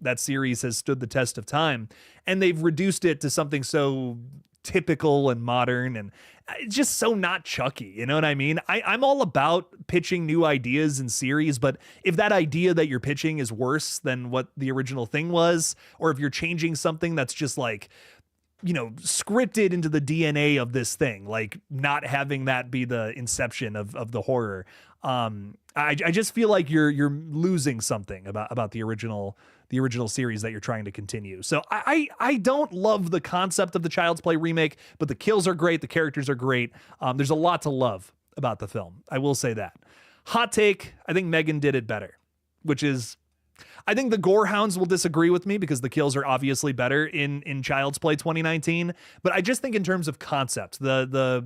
that series has stood the test of time, and they've reduced it to something so typical and modern, and it's just so not Chucky. You know what I mean? I'm all about pitching new ideas in series, but if that idea that you're pitching is worse than what the original thing was, or if you're changing something that's just like, you know, scripted into the DNA of this thing, like not having that be the inception of the horror, I just feel like you're losing something about the original series that you're trying to continue. So I don't love the concept of the Child's Play remake, but the kills are great. The characters are great. There's a lot to love about the film. I will say that. Hot take, I think Megan did it better, which is, I think the gore hounds will disagree with me because the kills are obviously better in Child's Play 2019. But I just think in terms of concept, the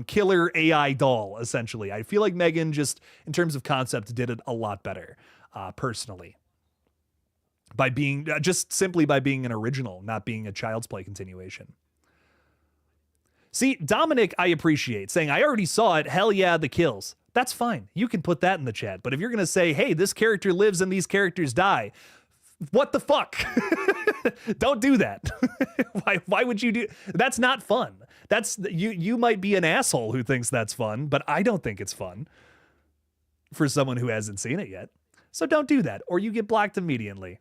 killer AI doll, essentially, I feel like Megan just in terms of concept did it a lot better, personally. By being simply by being an original, not being a Child's Play continuation. See, Dominic, I appreciate saying, I already saw it. Hell yeah, the kills. That's fine. You can put that in the chat. But if you're going to say, hey, this character lives and these characters die, what the fuck? Don't do that. Why would you do? That's not fun. You might be an asshole who thinks that's fun, but I don't think it's fun for someone who hasn't seen it yet. So don't do that, or you get blocked immediately.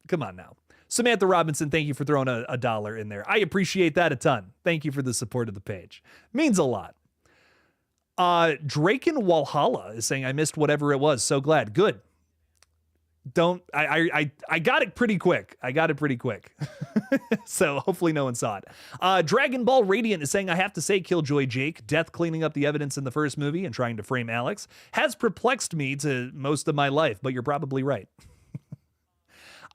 Come on now. Samantha Robinson, thank you for throwing a $1 in there. I appreciate that a ton. Thank you for the support of the page. Means a lot. Drake in Walhalla is saying, I missed whatever it was. So glad. Good. I got it pretty quick. So hopefully no one saw it. Dragon Ball Radiant is saying, I have to say, KillJoy Jake, death cleaning up the evidence in the first movie and trying to frame Alex has perplexed me to most of my life, but you're probably right.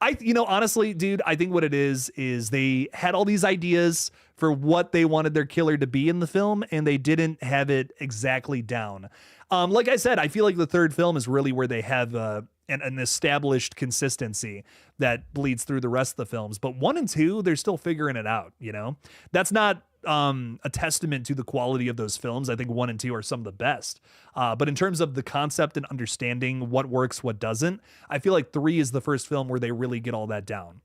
Honestly, dude, I think what it is they had all these ideas for what they wanted their killer to be in the film, and they didn't have it exactly down. Like I said, I feel like the third film is really where they have an established consistency that bleeds through the rest of the films. But 1 and 2, they're still figuring it out, That's not a testament to the quality of those films. I think 1 and 2 are some of the best. But in terms of the concept and understanding what works, what doesn't, I feel like 3 is the first film where they really get all that down.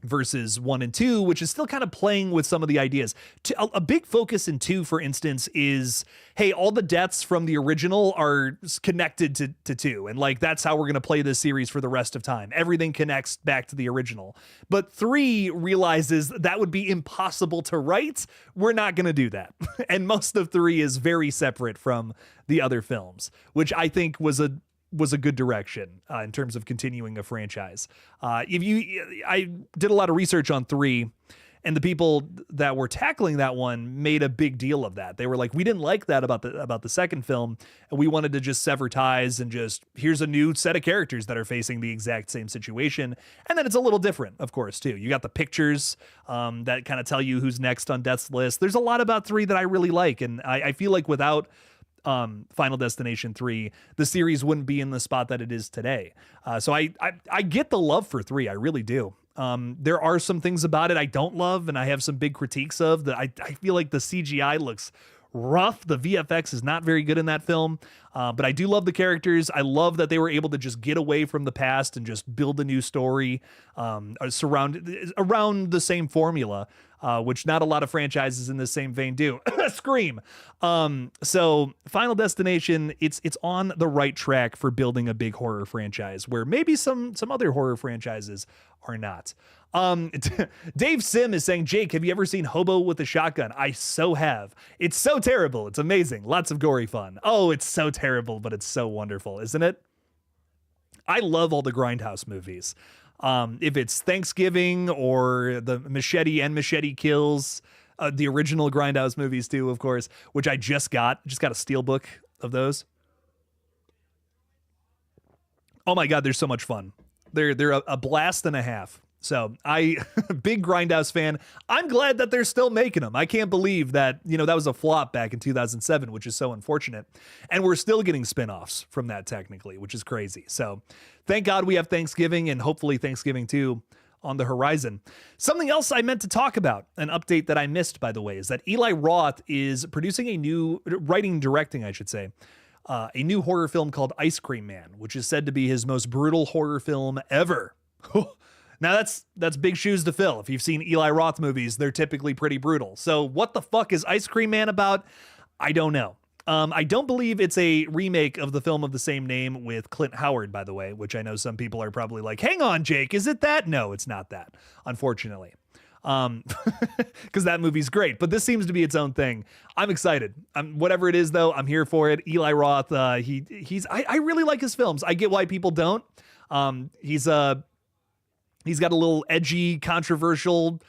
Versus 1 and 2, which is still kind of playing with some of the ideas. A big focus in 2, for instance, is, hey, all the deaths from the original are connected to 2. And like, that's how we're going to play this series for the rest of time. Everything connects back to the original. But 3 realizes that would be impossible to write. We're not going to do that. And most of 3 is very separate from the other films, which I think was a good direction in terms of continuing a franchise. I did a lot of research on 3, and the people that were tackling that one made a big deal of that. They were like, we didn't like that about the second film, and we wanted to just sever ties and just, here's a new set of characters that are facing the exact same situation. And then it's a little different, of course, too. You got the pictures that kind of tell you who's next on Death's list. There's a lot about 3 that I really like, and I feel like without Final Destination 3, the series wouldn't be in the spot that it is today. So I get the love for 3. I really do. There are some things about it I don't love, and I have some big critiques of that. I feel like the CGI looks rough. The VFX is not very good in that film, but I do love the characters. I love that they were able to just get away from the past and just build a new story around the same formula, which not a lot of franchises in the same vein do. Scream. So Final Destination, it's on the right track for building a big horror franchise where maybe some other horror franchises are not. Dave Sim is saying, Jake, have you ever seen Hobo with a Shotgun? I so have. It's so terrible. It's amazing. Lots of gory fun. Oh, it's so terrible, but it's so wonderful, isn't it? I love all the Grindhouse movies. If it's Thanksgiving or the Machete and Machete Kills, the original Grindhouse movies too, of course, which I just got a steelbook of those. Oh my God, they're so much fun. They're a blast and a half. So big Grindhouse fan. I'm glad that they're still making them. I can't believe that, that was a flop back in 2007, which is so unfortunate. And we're still getting spinoffs from that technically, which is crazy. So thank God we have Thanksgiving, and hopefully Thanksgiving 2 on the horizon. Something else I meant to talk about, an update that I missed, by the way, is that Eli Roth is producing a new directing, I should say, a new horror film called Ice Cream Man, which is said to be his most brutal horror film ever. Now that's big shoes to fill. If you've seen Eli Roth movies, they're typically pretty brutal. So what the fuck is Ice Cream Man about? I don't know. I don't believe it's a remake of the film of the same name with Clint Howard, by the way, which I know some people are probably like, hang on, Jake, is it that? No, it's not that, unfortunately. Because that movie's great, but this seems to be its own thing. I'm excited. Whatever it is, though, I'm here for it. Eli Roth, I really like his films. I get why people don't. He's got a little edgy, controversial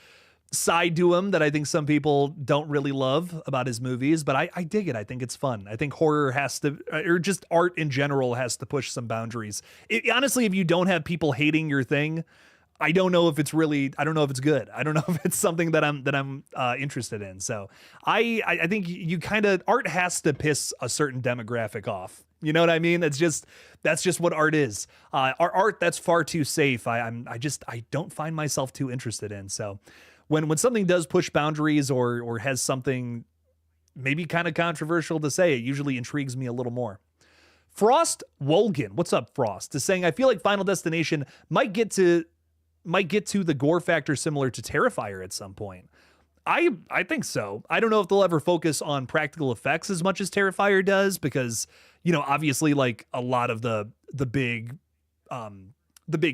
side to him that I think some people don't really love about his movies, but I dig it. I think it's fun. I think horror has to, or just art in general has to push some boundaries. Honestly, if you don't have people hating your thing, I don't know if it's good. I don't know if it's something that I'm interested in. So I think art has to piss a certain demographic off. You know what I mean? That's just what art is. Our art that's far too safe. I don't find myself too interested in. So when something does push boundaries or has something maybe kind of controversial to say, it usually intrigues me a little more. Frost Wolgan, what's up, Frost? Is saying, I feel like Final Destination might get to the gore factor similar to Terrifier at some point. I think so. I don't know if they'll ever focus on practical effects as much as Terrifier does, because, obviously, like a lot of the big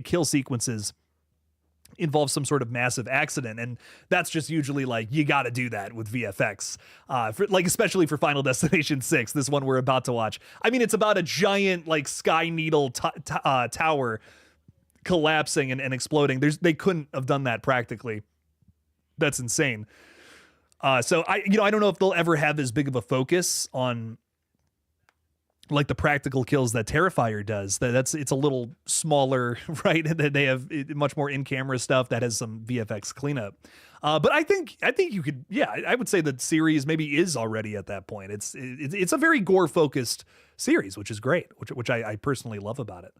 kill sequences involves some sort of massive accident, and that's just usually like you got to do that with VFX, like especially for Final Destination 6, this one we're about to watch. I mean, it's about a giant like Sky Needle tower collapsing and exploding. They couldn't have done that practically. That's insane. So I don't know if they'll ever have as big of a focus on like the practical kills that Terrifier does. It's a little smaller, right? And then they have much more in-camera stuff that has some VFX cleanup. But I think you could, I would say the series maybe is already at that point. It's a very gore-focused series, which is great, which I personally love about it.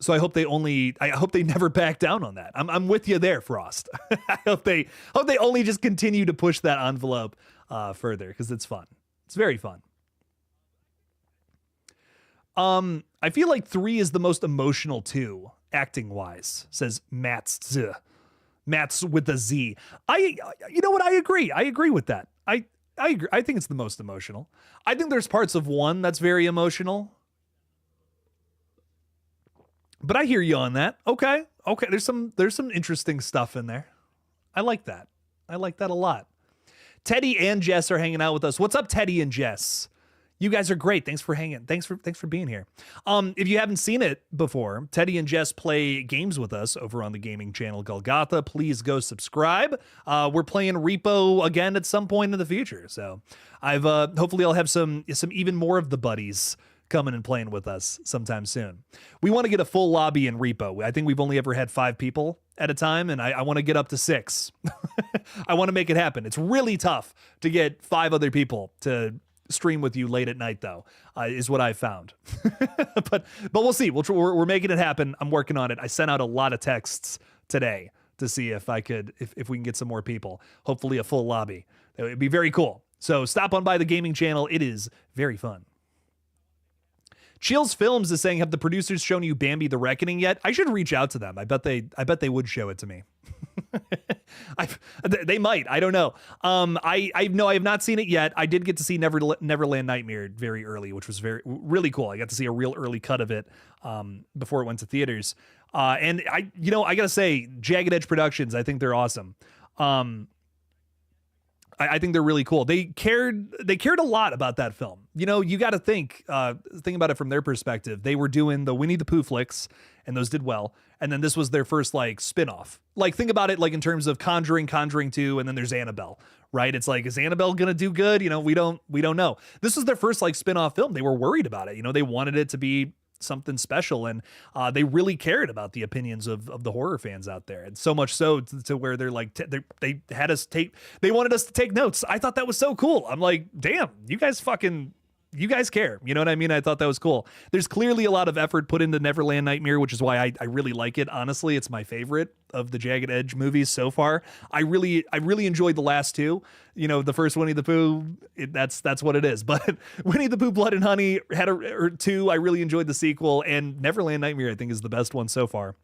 So I hope they never back down on that. I'm with you there, Frost. I hope they only just continue to push that envelope further, because it's fun. It's very fun. I feel like 3 is the most emotional too, acting wise, says Matt's with a Z. You know what? I agree. I agree with that. I agree. I think it's the most emotional. I think there's parts of 1 that's very emotional. But I hear you on that. Okay. There's some interesting stuff in there. I like that. I like that a lot. Teddy and Jess are hanging out with us. What's up, Teddy and Jess? You guys are great. Thanks for hanging. Thanks for being here. If you haven't seen it before, Teddy and Jess play games with us over on the gaming channel GullGotha. Please go subscribe. We're playing Repo again at some point in the future. So hopefully I'll have some even more of the buddies coming and playing with us sometime soon. We want to get a full lobby in Repo. I think we've only ever had 5 people at a time, and I want to get up to 6. I want to make it happen. It's really tough to get 5 other people to stream with you late at night, though, is what I found. but we'll see. We're making it happen. I'm working on it. I sent out a lot of texts today to see if we can get some more people. Hopefully a full lobby. It would be very cool. So stop on by the gaming channel. It is very fun. Chills Films is saying, have the producers shown you Bambi the Reckoning yet? I should reach out to them. I bet they would show it to me. They might. I don't know. I have not seen it yet. I did get to see Neverland Nightmare very early, which was really cool. I got to see a real early cut of it before it went to theaters. And I gotta say, Jagged Edge Productions, I think they're awesome. I think they're really cool. They cared a lot about that film. You got to think about it from their perspective. They were doing the Winnie the Pooh flicks, and those did well. And then this was their first like spin-off. Like, think about it like in terms of Conjuring 2, and then there's Annabelle, right? It's like, is Annabelle gonna do good? We don't know. This was their first like spin-off film. They were worried about it. They wanted it to be something special, and they really cared about the opinions of the horror fans out there, and so much so to where they're like they wanted us to take notes. I thought that was so cool. I'm like, damn, you guys care. You know what I mean? I thought that was cool. There's clearly a lot of effort put into Neverland Nightmare, which is why I really like it. Honestly, it's my favorite of the Jagged Edge movies so far. I really enjoyed the last 2. The first Winnie the Pooh, that's what it is. But Winnie the Pooh Blood and Honey or 2, I really enjoyed the sequel, and Neverland Nightmare I think is the best one so far.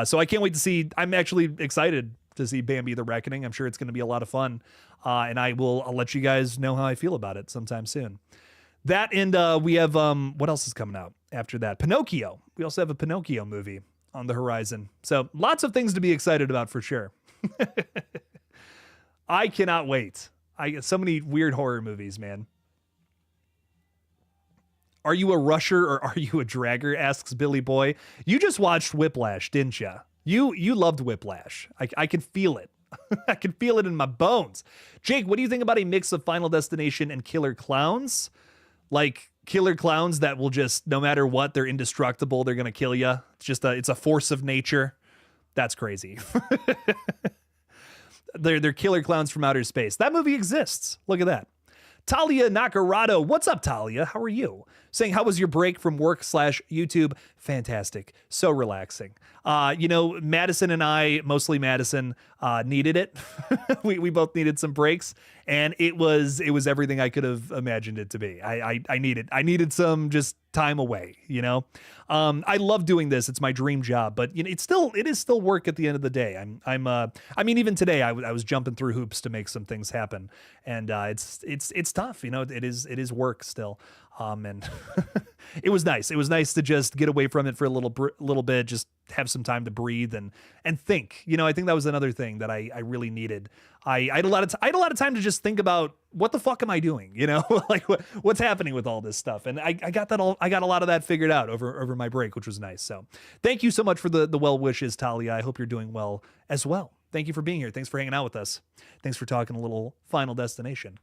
So I can't wait to see. I'm actually excited to see Bambi the Reckoning. I'm sure it's going to be a lot of fun, and I'll let you guys know how I feel about it sometime soon. That, and we have what else is coming out after that? Pinocchio. We also have a Pinocchio movie on the horizon. So lots of things to be excited about for sure. I cannot wait. So many weird horror movies, man. Are you a rusher or are you a dragger? Asks Billy Boy. You just watched Whiplash, didn't you? You loved Whiplash. I can feel it. I can feel it in my bones. Jake, what do you think about a mix of Final Destination and Killer Clowns? Like killer clowns that will just, no matter what, they're indestructible. They're going to kill you. It's a force of nature. That's crazy. They're killer clowns from outer space. That movie exists. Look at that. Talia Nakarado. What's up, Talia? How are you? Saying, how was your break from work/YouTube? Fantastic. So relaxing. Madison and I, mostly Madison, needed it. we both needed some breaks, and it was everything I could have imagined it to be. I needed some just time away, I love doing this. It's my dream job, but it is still work at the end of the day. Even today I was jumping through hoops to make some things happen, and it's tough. It is work still. And it was nice. It was nice to just get away from it for a little bit, just have some time to breathe and think. You know, I think that was another thing that I really needed. I had a lot of time to just think about what the fuck am I doing? You know, like what's happening with all this stuff. And I got a lot of that figured out over my break, which was nice. So thank you so much for the well wishes, Talia. I hope you're doing well as well. Thank you for being here. Thanks for hanging out with us. Thanks for talking a little Final Destination.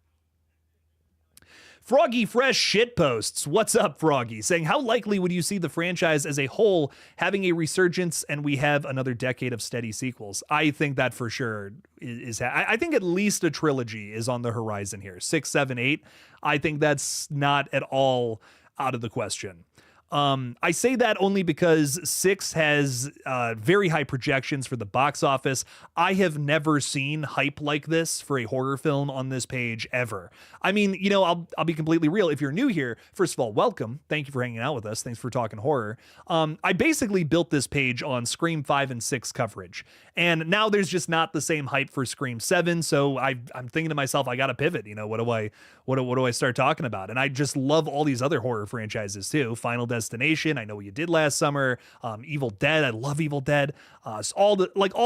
Froggy Fresh Shitposts. What's up, Froggy? Saying, how likely would you see the franchise as a whole having a resurgence and we have another decade of steady sequels? I think that for sure is I think at least a trilogy is on the horizon here. 6, 7, 8. I think that's not at all out of the question. I say that only because 6 has very high projections for the box office. I have never seen hype like this for a horror film on this page ever. I mean, you know, I'll be completely real. If you're new here, first of all, welcome. Thank you for hanging out with us. Thanks for talking horror. I basically built this page on Scream 5 and 6 coverage. And now there's just not the same hype for Scream 7. So I'm thinking to myself, I got to pivot. You know, what do I start talking about? And I just love all these other horror franchises too. Final Destination, I Know What You Did Last Summer, Evil Dead, I love Evil Dead. So all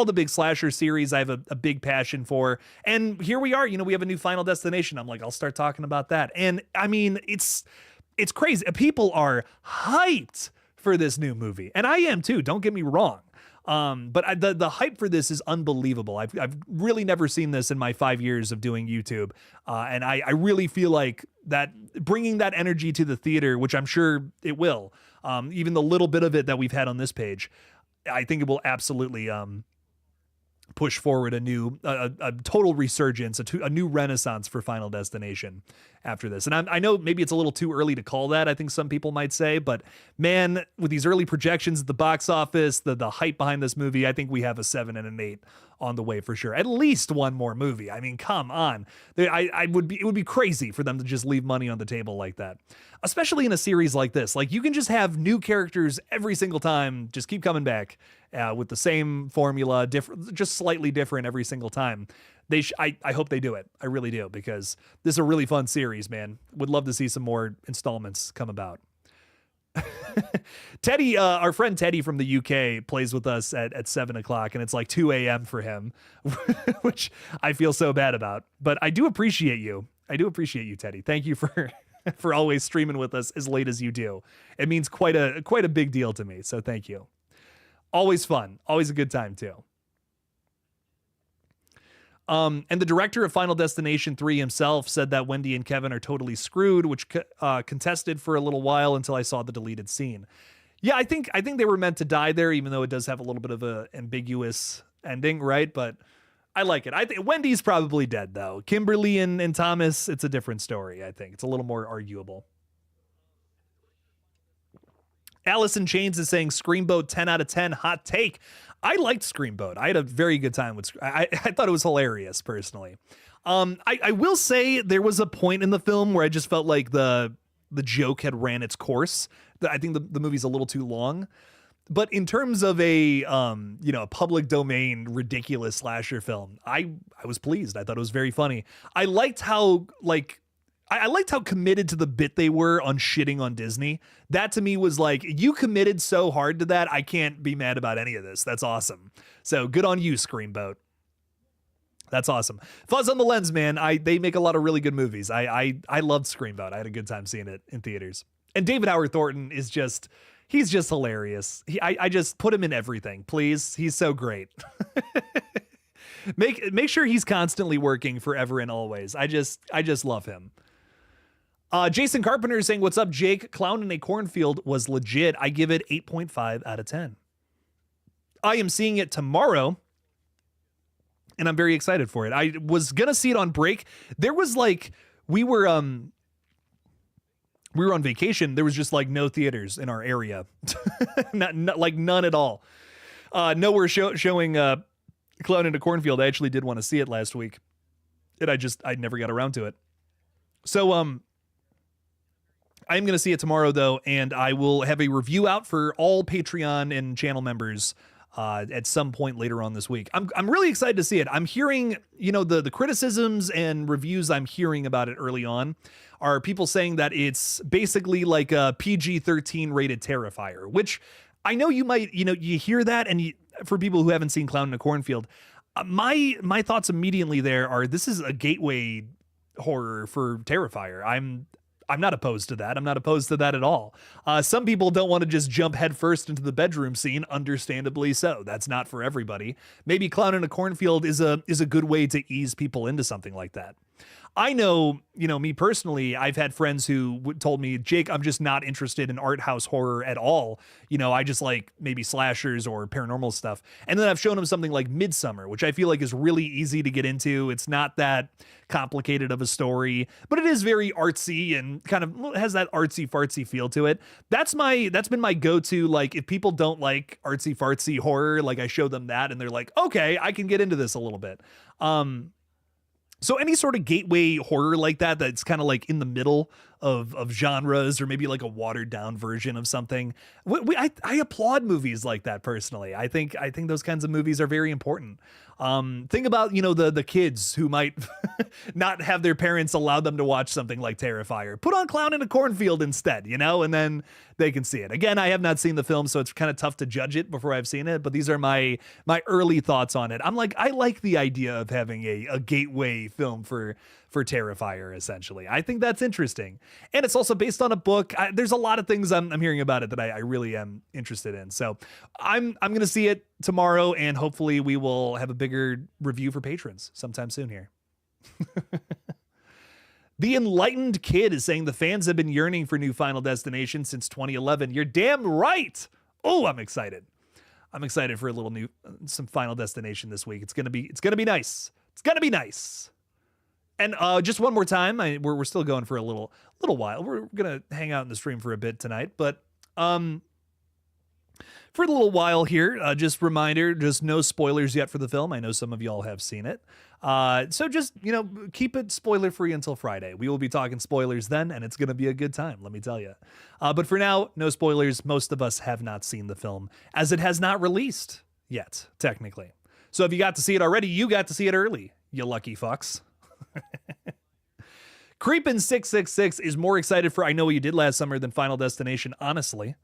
the big slasher series I have a big passion for. And here we are, you know, we have a new Final Destination. I'm like, I'll start talking about that. And I mean, it's crazy. People are hyped for this new movie. And I am too, don't get me wrong. But the hype for this is unbelievable. I've really never seen this in my 5 years of doing YouTube. And I really feel like that bringing that energy to the theater, which I'm sure it will, even the little bit of it that we've had on this page, I think it will absolutely, push forward a total resurgence, a new renaissance for Final Destination after this. And I know maybe it's a little too early to call that, I think some people might say, but man, with these early projections at the box office, the hype behind this movie, I think we have a 7 and an 8 on the way for sure. At least one more movie. I mean, come on. It would be crazy for them to just leave money on the table like that, especially in a series like this. Like, you can just have new characters every single time, just keep coming back with the same formula, just slightly different every single time. I hope they do it. I really do, because this is a really fun series, man. Would love to see some more installments come about. Teddy, our friend Teddy from the UK plays with us at 7 o'clock, and it's like 2 a.m. for him, which I feel so bad about. But I do appreciate you. I do appreciate you, Teddy. Thank you for for always streaming with us as late as you do. It means quite a big deal to me. So thank you. Always fun. Always a good time too. And the director of Final Destination 3 himself said that Wendy and Kevin are totally screwed, which contested for a little while until I saw the deleted scene. Yeah, I think they were meant to die there, even though it does have a little bit of a ambiguous ending, right? But I like it. I think Wendy's probably dead though. Kimberly and Thomas, it's a different story. I think it's a little more arguable. Allison Chains is saying Screamboat 10 out of 10 hot take. I liked Screamboat. I had a very good time with I thought it was hilarious personally. I will say there was a point in the film where I just felt like the joke had ran its course. I think the movie's a little too long. But in terms of a a public domain ridiculous slasher film, I was pleased. I thought it was very funny. I liked how I liked how committed to the bit they were on shitting on Disney. That to me was like, you committed so hard to that, I can't be mad about any of this. That's awesome. So good on you, Screamboat. That's awesome. Fuzz on the Lens, man. They make a lot of really good movies. I loved Screamboat. I had a good time seeing it in theaters. And David Howard Thornton is he's just hilarious. I just put him in everything, please. He's so great. Make sure he's constantly working forever and always. I just love him. Jason Carpenter is saying, what's up, Jake? Clown in a Cornfield was legit. I give it 8.5 out of 10. I am seeing it tomorrow, and I'm very excited for it. I was going to see it on break. There was we were on vacation. There was just no theaters in our area. not none at all. Nowhere showing Clown in a Cornfield. I actually did want to see it last week, and I never got around to it. So, I'm going to see it tomorrow, though, and I will have a review out for all Patreon and channel members at some point later on this week. I'm really excited to see it. I'm hearing, the criticisms and reviews I'm hearing about it early on are people saying that it's basically like a PG-13 rated Terrifier, which I know you might, you hear that, and for people who haven't seen Clown in a Cornfield, my thoughts immediately there are this is a gateway horror for Terrifier. I'm not opposed to that. I'm not opposed to that at all. Some people don't want to just jump headfirst into the bedroom scene, understandably so. That's not for everybody. Maybe Clown in a Cornfield is a good way to ease people into something like that. I know, me personally, I've had friends who told me, Jake, I'm just not interested in art house horror at all. I just like maybe slashers or paranormal stuff. And then I've shown them something like Midsummer, which I feel like is really easy to get into. It's not that complicated of a story, but it is very artsy and kind of has that artsy fartsy feel to it. That's been my go-to. Like if people don't like artsy fartsy horror, like I show them that and they're like, okay, I can get into this a little bit. So any sort of gateway horror like that's kind of like in the middle of genres, or maybe like a watered down version of something. I applaud movies like that personally. I think those kinds of movies are very important. Think about, the kids who might not have their parents allow them to watch something like Terrifier. Put on Clown in a Cornfield instead, and then they can see it. Again, I have not seen the film, so it's kind of tough to judge it before I've seen it, but these are my early thoughts on it. I like the idea of having a gateway film for Terrifier, essentially. I think that's interesting. And it's also based on a book. There's a lot of things I'm hearing about it that I really am interested in. So I'm going to see it tomorrow, and hopefully we will have a bigger review for patrons sometime soon here. The Enlightened Kid is saying the fans have been yearning for new Final Destination since 2011. You're damn right. Oh, I'm excited. I'm excited for some Final Destination this week. It's going to be nice. It's going to be nice. And just one more time, we're still going for a little while. We're gonna hang out in the stream for a bit tonight, but for a little while here, just reminder, just no spoilers yet for the film. I know some of y'all have seen it, so just keep it spoiler free until Friday. We will be talking spoilers then, and it's gonna be a good time. Let me tell you. But for now, no spoilers. Most of us have not seen the film, as it has not released yet, technically. So if you got to see it already, you got to see it early. You lucky fucks. Creepin' 666 is more excited for I Know What You Did Last Summer than Final Destination, honestly.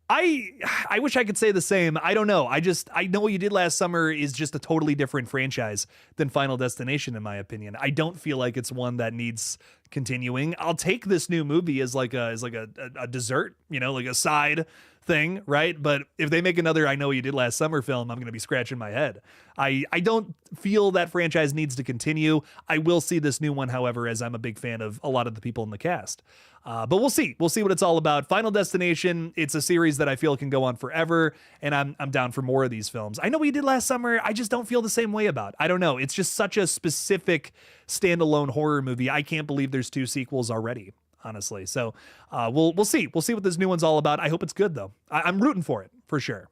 I wish I could say the same. I don't know. I Know What You Did Last Summer is just a totally different franchise than Final Destination, in my opinion. I don't feel like it's one that needs continuing. I'll take this new movie as like a dessert, like a side thing, right? But if they make another I Know What You Did Last Summer film, I'm going to be scratching my head. I don't feel that franchise needs to continue. I will see this new one, however, as I'm a big fan of a lot of the people in the cast. But we'll see. We'll see what it's all about. Final Destination, it's a series that I feel can go on forever, and I'm down for more of these films. I Know What You Did Last Summer, I just don't feel the same way about. I don't know. It's just such a specific standalone horror movie. I can't believe there's 2 sequels already, honestly. So we'll see. We'll see what this new one's all about. I hope it's good, though. I'm rooting for it, for sure.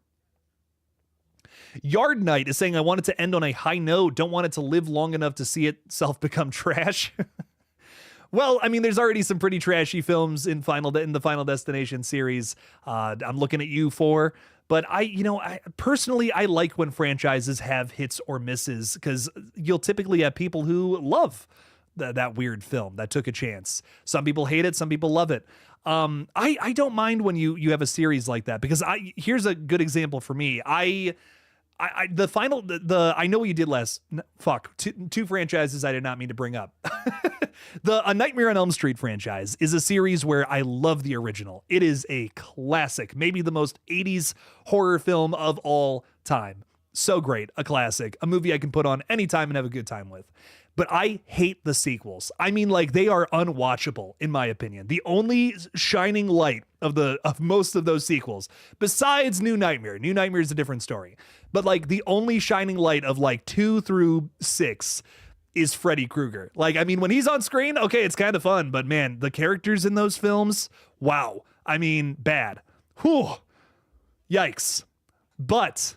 Yard Night is saying, I want it to end on a high note. Don't want it to live long enough to see itself become trash. Well, I mean, there's already some pretty trashy films in the Final Destination series. I'm looking at you for, but I personally, I like when franchises have hits or misses, because you'll typically have people who love that weird film that took a chance. Some people hate it. Some people love it. I don't mind when you have a series like that, because here's a good example for me. I Know What You Did Last. Two franchises I did not mean to bring up. The A Nightmare on Elm Street franchise is a series where I love the original. It is a classic, maybe the most 80s horror film of all time. So great, a classic, a movie I can put on anytime and have a good time with. But I hate the sequels. I mean, like, they are unwatchable, in my opinion. The only shining light of most of those sequels, besides New Nightmare is a different story. But like, the only shining light of like 2 through 6 is Freddy Krueger. Like, I mean, when he's on screen, okay, it's kind of fun, but man, the characters in those films, wow. I mean, bad. Whew. Yikes. But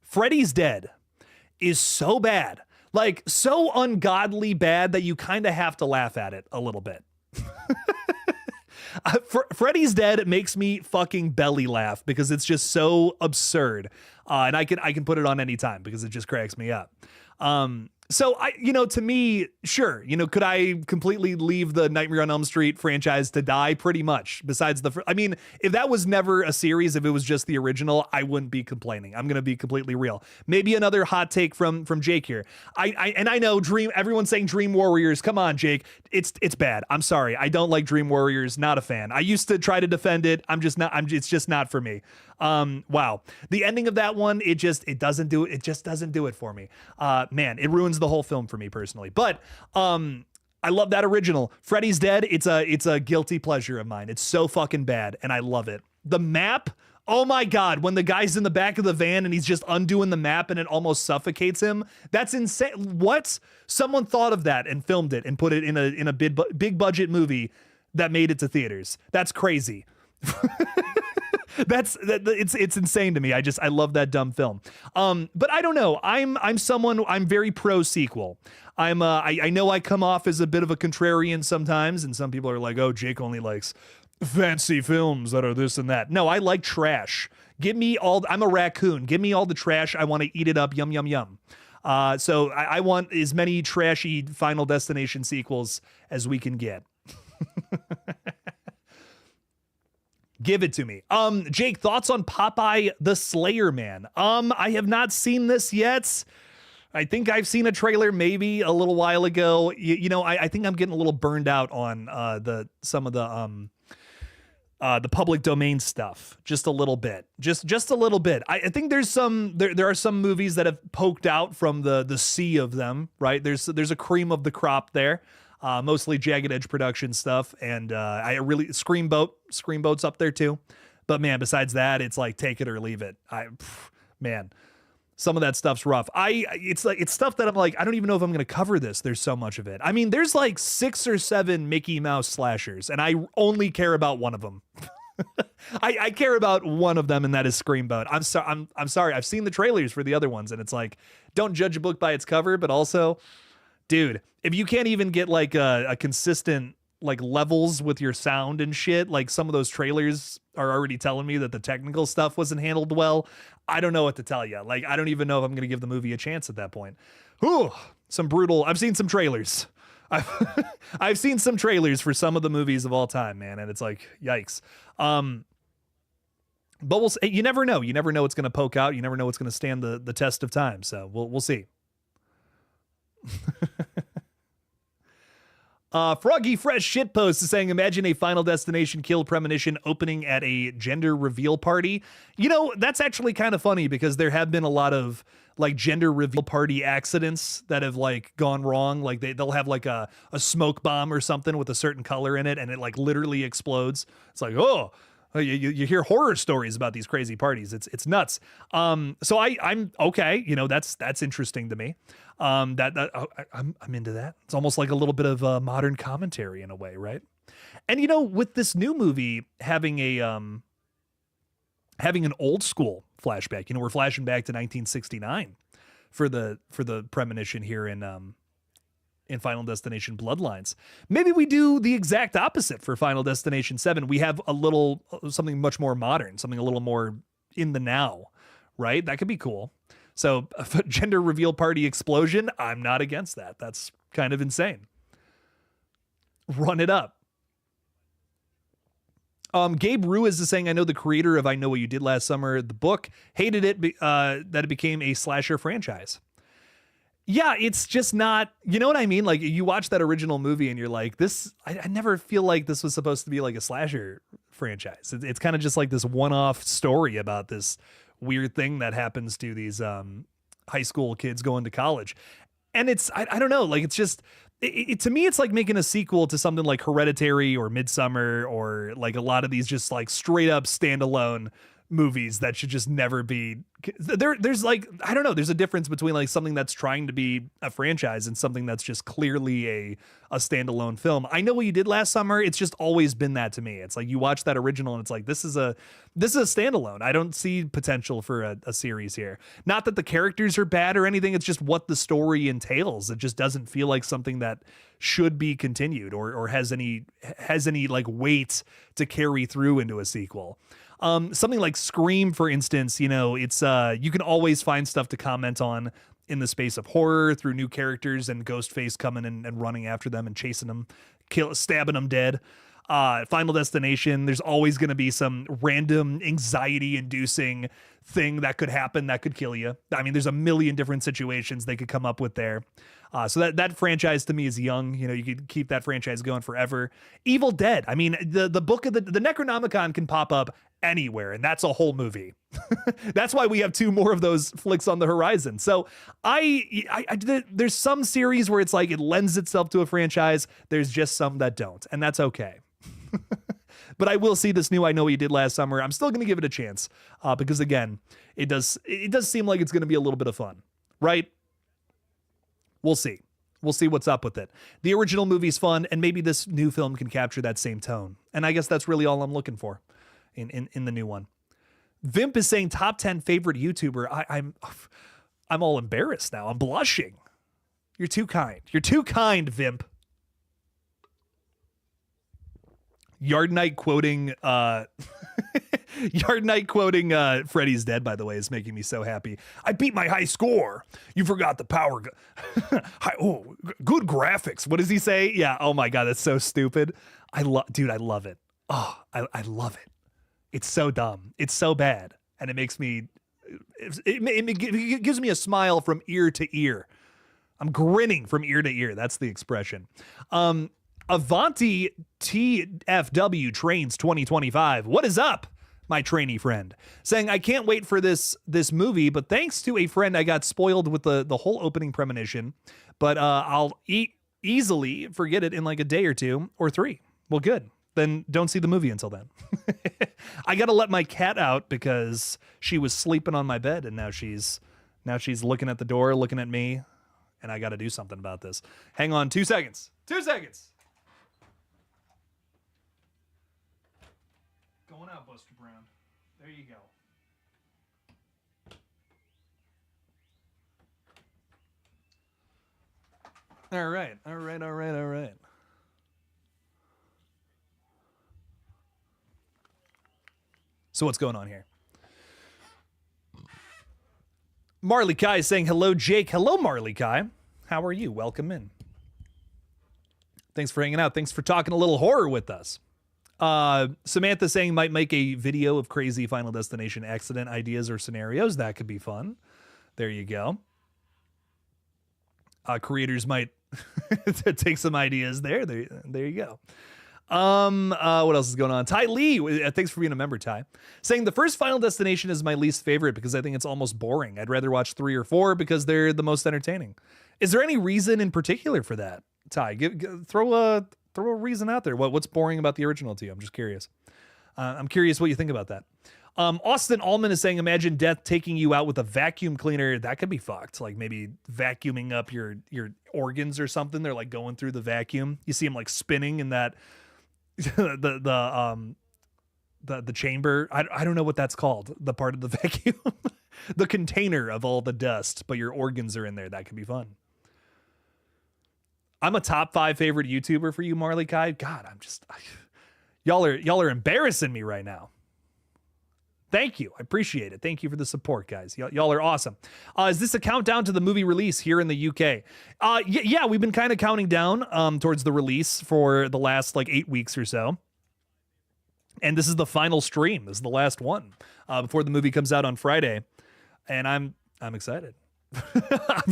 Freddy's Dead is so bad. Like, so ungodly bad that you kind of have to laugh at it a little bit. Freddy's Dead makes me fucking belly laugh because it's just so absurd. And I can put it on any time because it just cracks me up. So to me, sure, could I completely leave the Nightmare on Elm Street franchise to die? Pretty much. Besides if that was never a series, if it was just the original, I wouldn't be complaining. I'm going to be completely real. Maybe another hot take from Jake here. I know everyone's saying Dream Warriors. Come on, Jake. It's bad. I'm sorry. I don't like Dream Warriors. Not a fan. I used to try to defend it. It's just not for me. Wow. The ending of that one, it just doesn't do it for me. Man, it ruins the whole film for me personally. But I love that original. Freddy's Dead, it's a guilty pleasure of mine. It's so fucking bad and I love it. The map, oh my God, when the guy's in the back of the van and he's just undoing the map and it almost suffocates him. That's insane. What? Someone thought of that and filmed it and put it in a big budget movie that made it to theaters. That's crazy. It's insane to me. I love that dumb film. But I don't know. I'm very pro sequel. I know I come off as a bit of a contrarian sometimes, and some people are like, oh, Jake only likes fancy films that are this and that. No, I like trash. I'm a raccoon. Give me all the trash. I want to eat it up. Yum, yum, yum. So I want as many trashy Final Destination sequels as we can get. Give it to me. Jake, thoughts on Popeye the Slayer Man? I have not seen this yet. I think I've seen a trailer maybe a little while ago. I think I'm getting a little burned out on some of the public domain stuff. Just a little bit. Just a little bit. I think there are some movies that have poked out from the sea of them, right? There's a cream of the crop there. Mostly Jagged Edge production stuff, and Screamboat's up there too. But man, besides that, it's like take it or leave it. Man, some of that stuff's rough. It's stuff that I'm like, I don't even know if I'm gonna cover this. There's so much of it. I mean, there's like 6 or 7 Mickey Mouse slashers, and I only care about one of them. I care about one of them, and that is Screamboat. I'm sorry. I've seen the trailers for the other ones, and it's like, don't judge a book by its cover, but also, dude, if you can't even get like a consistent like levels with your sound and shit, like some of those trailers are already telling me that the technical stuff wasn't handled well. I don't know what to tell you. Like, I don't even know if I'm going to give the movie a chance at that point. Whew, I've seen some trailers. I've seen some trailers for some of the movies of all time, man. And it's like, yikes. But you never know. You never know what's going to poke out. You never know what's going to stand the test of time. So we'll see. Froggy Fresh Shitpost is saying, imagine a Final Destination Kill Premonition opening at a gender reveal party. That's actually kind of funny because there have been a lot of like gender reveal party accidents that have like gone wrong. Like they'll have like a smoke bomb or something with a certain color in it, and it like literally explodes. It's like, oh, you hear horror stories about these crazy parties. It's nuts. So I'm okay. That's interesting to me. I'm into that. It's almost like a little bit of a modern commentary in a way, right? And with this new movie having an old school flashback, we're flashing back to 1969 for the premonition here in Final Destination Bloodlines. Maybe we do the exact opposite for Final Destination 7. We have something much more modern, something a little more in the now, right? That could be cool. So gender reveal party explosion, I'm not against that. That's kind of insane. Run it up. Gabe Ruiz is saying, I know the creator of I Know What You Did Last Summer, the book, hated it that it became a slasher franchise. Yeah, it's just not, you know what I mean? Like you watch that original movie and you're like, I never feel like this was supposed to be like a slasher franchise. It's kind of just like this one-off story about this weird thing that happens to these high school kids going to college. And it's, I don't know, like it's just, to me, it's like making a sequel to something like Hereditary or Midsummer or like a lot of these just like straight up standalone movies that should just never be there's like, I don't know, there's a difference between like something that's trying to be a franchise and something that's just clearly a standalone film. I Know What You Did Last Summer, it's just always been that to me. It's like you watch that original and it's like, this is a standalone. I don't see potential for a series here. Not that the characters are bad or anything, it's just what the story entails. It just doesn't feel like something that should be continued or has any like weight to carry through into a sequel. Something like Scream, for instance, you know, it's you can always find stuff to comment on in the space of horror through new characters and Ghostface coming and running after them and chasing them, stabbing them dead. Final Destination, there's always going to be some random anxiety-inducing thing that could happen that could kill you. I mean, there's a million different situations they could come up with there. So that franchise to me is young. You know, you could keep that franchise going forever. Evil Dead. I mean, the book of the Necronomicon can pop up anywhere, and that's a whole movie. That's why we have 2 more of those flicks on the horizon. So there's some series where it's like it lends itself to a franchise. There's just some that don't, and that's okay. But I will see this new I Know What You Did Last Summer. I'm still going to give it a chance because, again, it does seem like it's going to be a little bit of fun, right? We'll see. We'll see what's up with it. The original movie's fun, and maybe this new film can capture that same tone. And I guess that's really all I'm looking for in the new one. Vimp is saying top 10 favorite YouTuber. I'm all embarrassed now. I'm blushing. You're too kind. You're too kind, Vimp. Yard Night quoting Freddy's Dead, by the way, is making me so happy. I beat my high score. You forgot the power. Oh, good graphics. What does he say? Yeah. Oh my God. That's so stupid. Dude, I love it. Oh, I love it. It's so dumb. It's so bad. And it makes me, it gives me a smile from ear to ear. I'm grinning from ear to ear. That's the expression. Avanti TFW Trains 2025. What is up, my trainee friend? Saying, I can't wait for this movie, but thanks to a friend, I got spoiled with the whole opening premonition. But I'll easily forget it in like a day or 2 or 3. Well, good. Then don't see the movie until then. I got to let my cat out because she was sleeping on my bed, and now she's looking at the door, looking at me, and I got to do something about this. Hang on 2 seconds. 2 seconds. Going out, Buster Brown. There you go. All right. So what's going on here? Marley Kai is saying, hello, Jake. Hello, Marley Kai. How are you? Welcome in. Thanks for hanging out. Thanks for talking a little horror with us. Samantha saying might make a video of crazy Final Destination accident ideas or scenarios. That could be fun. There you go. Creators might take some ideas there. There you go. What else is going on? Ty Lee, thanks for being a member, Ty. Saying the first Final Destination is my least favorite because I think it's almost boring. I'd rather watch 3 or 4 because they're the most entertaining. Is there any reason in particular for that, Ty? Throw a reason out there. What's boring about the original to you? I'm just curious. I'm curious what you think about that. Austin Allman is saying, imagine death taking you out with a vacuum cleaner. That could be fucked. Like maybe vacuuming up your organs or something. They're like going through the vacuum. You see them like spinning in that the chamber. I don't know what that's called. The part of the vacuum, the container of all the dust, but your organs are in there. That could be fun. I'm a top 5 favorite YouTuber for you, Marley Kai. God, y'all are embarrassing me right now. Thank you. I appreciate it. Thank you for the support, guys. Y'all are awesome. Is this a countdown to the movie release here in the UK? Yeah, we've been kind of counting down towards the release for the last like 8 weeks or so. And this is the final stream. This is the last one before the movie comes out on Friday. And I'm excited.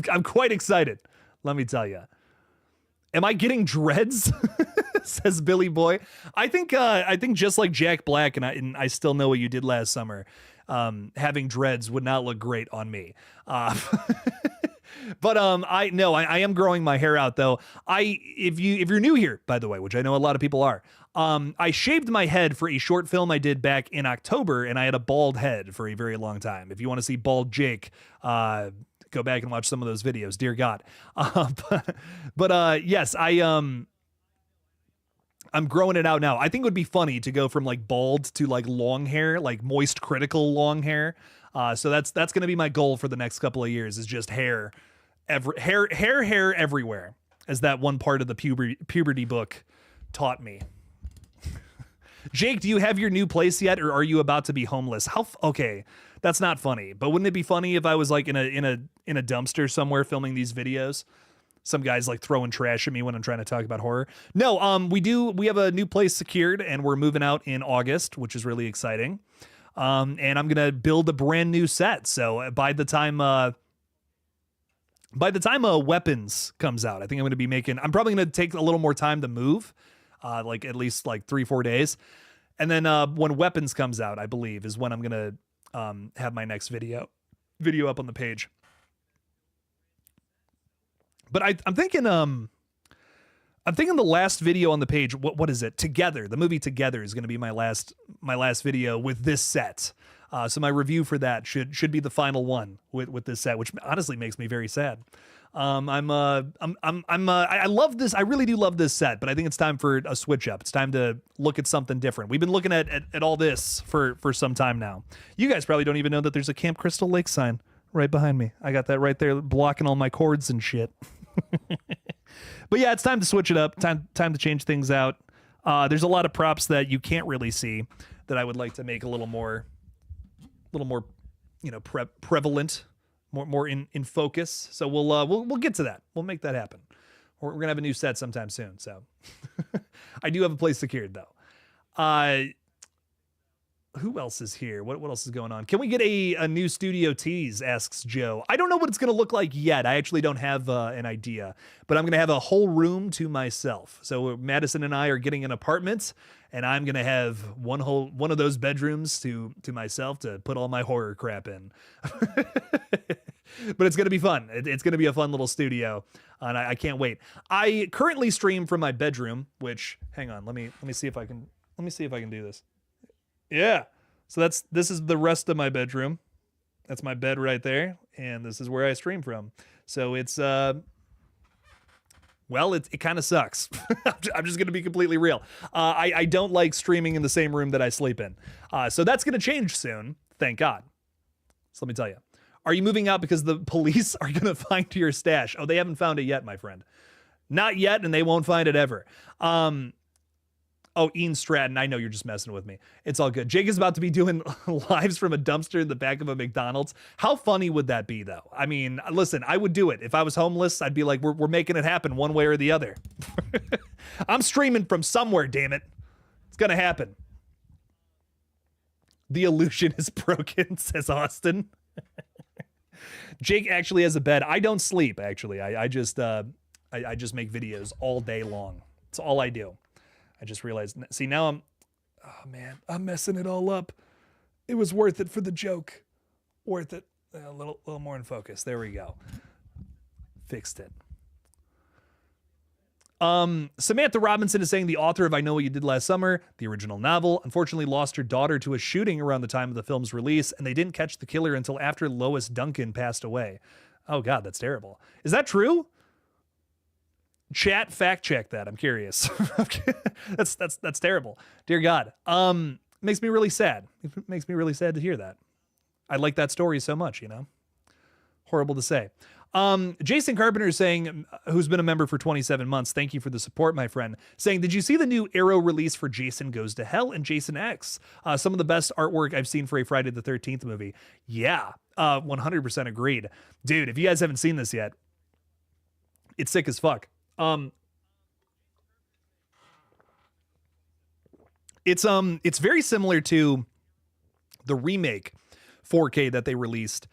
I'm quite excited. Let me tell you. Am I getting dreads? Says Billy Boy. I think just like Jack Black and I Still Know What You Did Last Summer, having dreads would not look great on me. But I am growing my hair out though. If you're new here, by the way, which I know a lot of people are, I shaved my head for a short film I did back in October, and I had a bald head for a very long time. If you want to see bald Jake, go back and watch some of those videos. Dear God. Yes, I'm growing it out now. I think it would be funny to go from like bald to like long hair, like moist critical long hair. So that's going to be my goal for the next couple of years, is just hair everywhere, as that one part of the puberty book taught me. Jake, do you have your new place yet, or are you about to be homeless? Okay, that's not funny. But wouldn't it be funny if I was like in a dumpster somewhere filming these videos? Some guys like throwing trash at me when I'm trying to talk about horror. No, we have a new place secured, and we're moving out in August, which is really exciting. And I'm gonna build a brand new set. So by the time Weapons comes out, I think I'm probably gonna take a little more time to move. Like at least like 3-4 days. And then when Weapons comes out, I believe, is when I'm going to have my next video up on the page. But I'm thinking the last video on the page, what is it? Together. The movie Together is going to be my last video with this set. So my review for that should be the final one with this set, which honestly makes me very sad. I love this. I really do love this set, but I think it's time for a switch up. It's time to look at something different. We've been looking at all this for some time now. You guys probably don't even know that there's a Camp Crystal Lake sign right behind me. I got that right there blocking all my cords and shit. But yeah, it's time to switch it up. Time to change things out. There's a lot of props that you can't really see that I would like to make a little more, prevalent. More in focus. So we'll get to that. We'll make that happen. We're gonna have a new set sometime soon. So I do have a place secured though. Who else is here? What else is going on? Can we get a new studio tease? Asks Joe. I don't know what it's gonna look like yet. I actually don't have an idea, but I'm gonna have a whole room to myself. So Madison and I are getting an apartment, and I'm gonna have one of those bedrooms to myself to put all my horror crap in. But it's gonna be fun. It's gonna be a fun little studio, and I can't wait. I currently stream from my bedroom, which, hang on, let me see if I can do this. Yeah. So this is the rest of my bedroom. That's my bed right there, and this is where I stream from. So it's it kind of sucks. I'm just going to be completely real. I don't like streaming in the same room that I sleep in. So that's going to change soon. Thank God. So let me tell you. Are you moving out because the police are going to find your stash? Oh, they haven't found it yet, my friend. Not yet, and they won't find it ever. Oh, Ian Stratton, I know you're just messing with me. It's all good. Jake is about to be doing lives from a dumpster in the back of a McDonald's. How funny would that be, though? I mean, listen, I would do it. If I was homeless, I'd be like, we're making it happen one way or the other. I'm streaming from somewhere, damn it. It's going to happen. The illusion is broken, says Austin. Jake actually has a bed. I don't sleep, actually. I just make videos all day long. It's all I do. I just realized, see, now I'm messing it all up. It was worth it for the joke. Worth it. A little more in focus. There we go. Fixed it. Samantha Robinson is saying the author of I Know What You Did Last Summer, the original novel, unfortunately lost her daughter to a shooting around the time of the film's release, and they didn't catch the killer until after Lois Duncan passed away. Oh God, that's terrible. Is that true? Chat, fact check that. I'm curious. That's terrible. Dear God. Makes me really sad. It makes me really sad to hear that. I like that story so much, you know? Horrible to say. Jason Carpenter is saying, who's been a member for 27 months, thank you for the support, my friend, saying, did you see the new Arrow release for Jason Goes to Hell and Jason X? Some of the best artwork I've seen for a Friday the 13th movie. Yeah, 100% agreed. Dude, if you guys haven't seen this yet, it's sick as fuck. It's very similar to the remake 4K that they released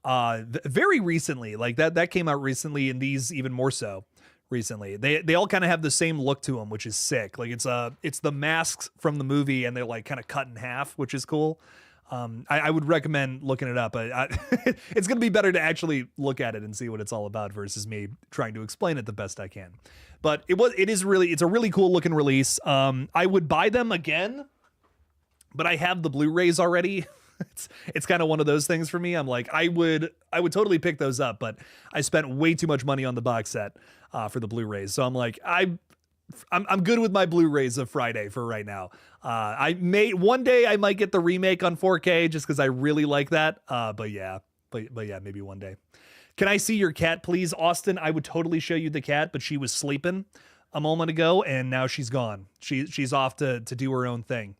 very recently. Like that came out recently, and these even more so recently. They all kind of have the same look to them, which is sick. Like it's the masks from the movie, and they're like kind of cut in half, which is cool. I would recommend looking it up. It's going to be better to actually look at it and see what it's all about versus me trying to explain it the best I can. But it's a really cool looking release. I would buy them again, but I have the Blu-rays already. It's kind of one of those things for me. I'm like, I would totally pick those up, but I spent way too much money on the box set for the Blu-rays. So I'm like, I'm good with my Blu-rays of Friday for right now. One day I might get the remake on 4K just because I really like that. But yeah, maybe one day. Can I see your cat, please, Austin? I would totally show you the cat, but she was sleeping a moment ago and now she's gone. She's off to do her own thing.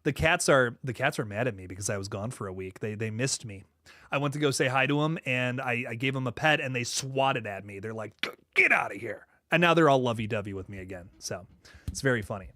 The cats are mad at me because I was gone for a week. They missed me. I went to go say hi to them and I gave them a pet and they swatted at me. They're like, get out of here. And now they're all lovey-dovey with me again. So it's very funny.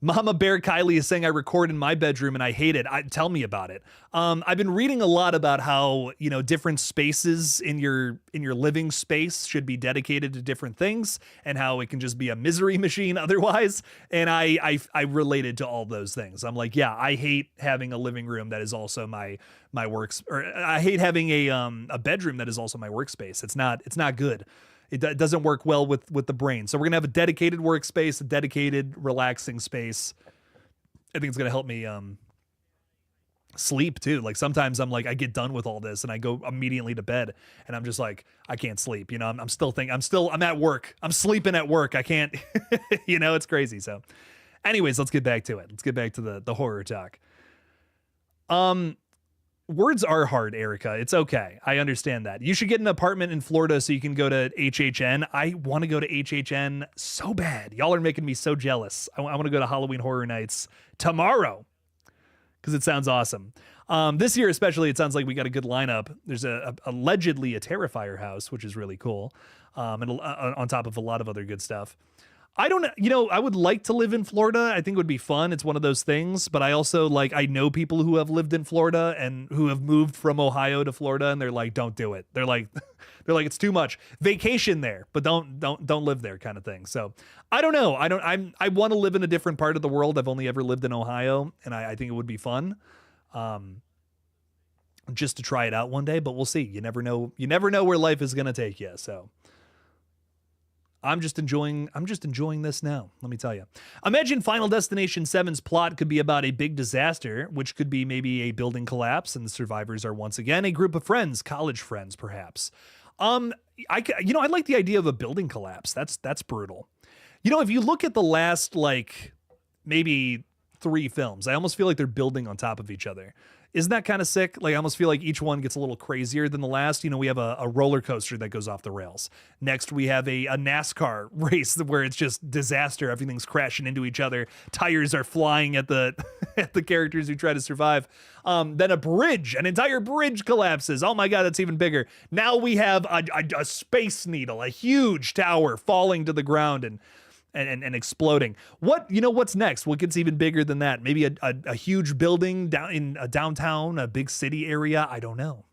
Mama Bear Kylie is saying I record in my bedroom and I hate it. Tell me about it. I've been reading a lot about how, different spaces in your living space should be dedicated to different things and how it can just be a misery machine otherwise. And I related to all those things. I'm like, yeah, I hate having a living room that is also my works, or I hate having a bedroom that is also my workspace. It's not good. It doesn't work well with the brain. So we're going to have a dedicated workspace, a dedicated relaxing space. I think it's going to help me sleep too. Like sometimes I'm like, I get done with all this and I go immediately to bed and I'm just like, I can't sleep. I'm at work. I'm sleeping at work. I can't, it's crazy. So anyways, let's get back to it. Let's get back to the horror talk. Words are hard, Erica. It's okay. I understand that. You should get an apartment in Florida so you can go to HHN. I want to go to HHN so bad. Y'all are making me so jealous. I want to go to Halloween Horror Nights tomorrow because it sounds awesome. This year especially, it sounds like we got a good lineup. There's allegedly a Terrifier house, which is really cool, and on top of a lot of other good stuff. I don't know, I would like to live in Florida. I think it would be fun. It's one of those things, but I also I know people who have lived in Florida and who have moved from Ohio to Florida and they're like, don't do it. They're like, it's too much. Vacation there, but don't live there kind of thing. So I don't know. I want to live in a different part of the world. I've only ever lived in Ohio and I think it would be fun. Just to try it out one day, but we'll see. You never know where life is going to take you. So I'm just enjoying this now. Let me tell you. Imagine Final Destination 7's plot could be about a big disaster, which could be maybe a building collapse, and the survivors are once again a group of friends, college friends, perhaps. I like the idea of a building collapse. That's brutal. If you look at the last maybe 3 films, I almost feel like they're building on top of each other. Isn't that kind of sick? I almost feel like each one gets a little crazier than the last. We have a roller coaster that goes off the rails. Next, we have a NASCAR race where it's just disaster. Everything's crashing into each other. Tires are flying at the at the characters who try to survive. Then an entire bridge collapses. Oh my God, that's even bigger. Now we have a space needle, a huge tower falling to the ground and exploding. What's next? What gets even bigger than that? Maybe a huge building down in a downtown, a big city area. I don't know.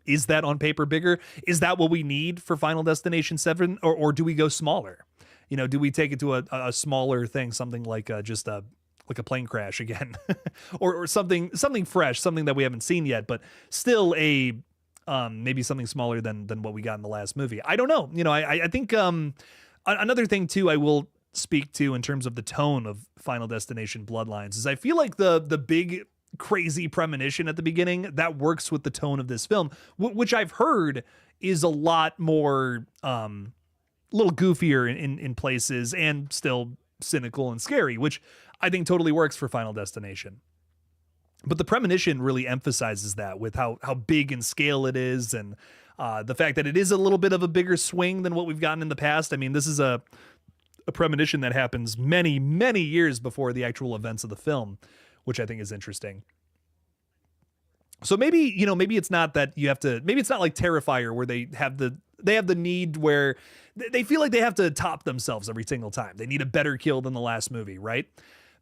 Is that on paper bigger? Is that what we need for Final Destination 7? Or do we go smaller? Do we take it to a smaller thing? Something like just a plane crash again or something fresh, something that we haven't seen yet, but still maybe something smaller than what we got in the last movie. I don't know. I think, another thing too, I will speak to in terms of the tone of Final Destination Bloodlines is I feel like the big crazy premonition at the beginning that works with the tone of this film, which I've heard is a lot more, a little goofier in places and still cynical and scary, which I think totally works for Final Destination. But the premonition really emphasizes that with how big in scale it is and the fact that it is a little bit of a bigger swing than what we've gotten in the past. I mean, this is a premonition that happens many, many years before the actual events of the film, which I think is interesting. So maybe it's not that you have to, maybe it's not like Terrifier where they have the need where they feel like they have to top themselves every single time. They need a better kill than the last movie, right?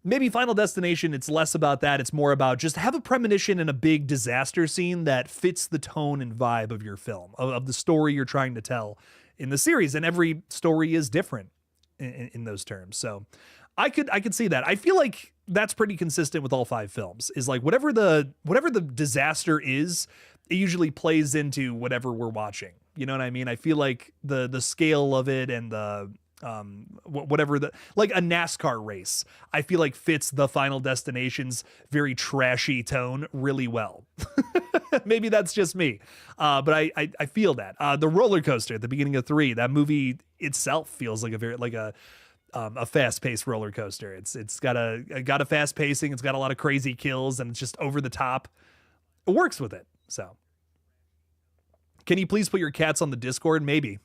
Maybe Final Destination, it's less about that. It's more about just have a premonition and a big disaster scene that fits the tone and vibe of your film, of the story you're trying to tell in the series. And every story is different in those terms. So I could see that. I feel like that's pretty consistent with all 5 films, is like whatever the disaster is, it usually plays into whatever we're watching. You know what I mean? I feel like the scale of it and the whatever like a NASCAR race, I feel like fits the Final Destination's very trashy tone really well. Maybe that's just me. But I feel that. The roller coaster at the beginning of 3, that movie itself feels like a fast-paced roller coaster. It's got a fast pacing, it's got a lot of crazy kills, and it's just over the top. It works with it. So can you please put your cats on the Discord? Maybe.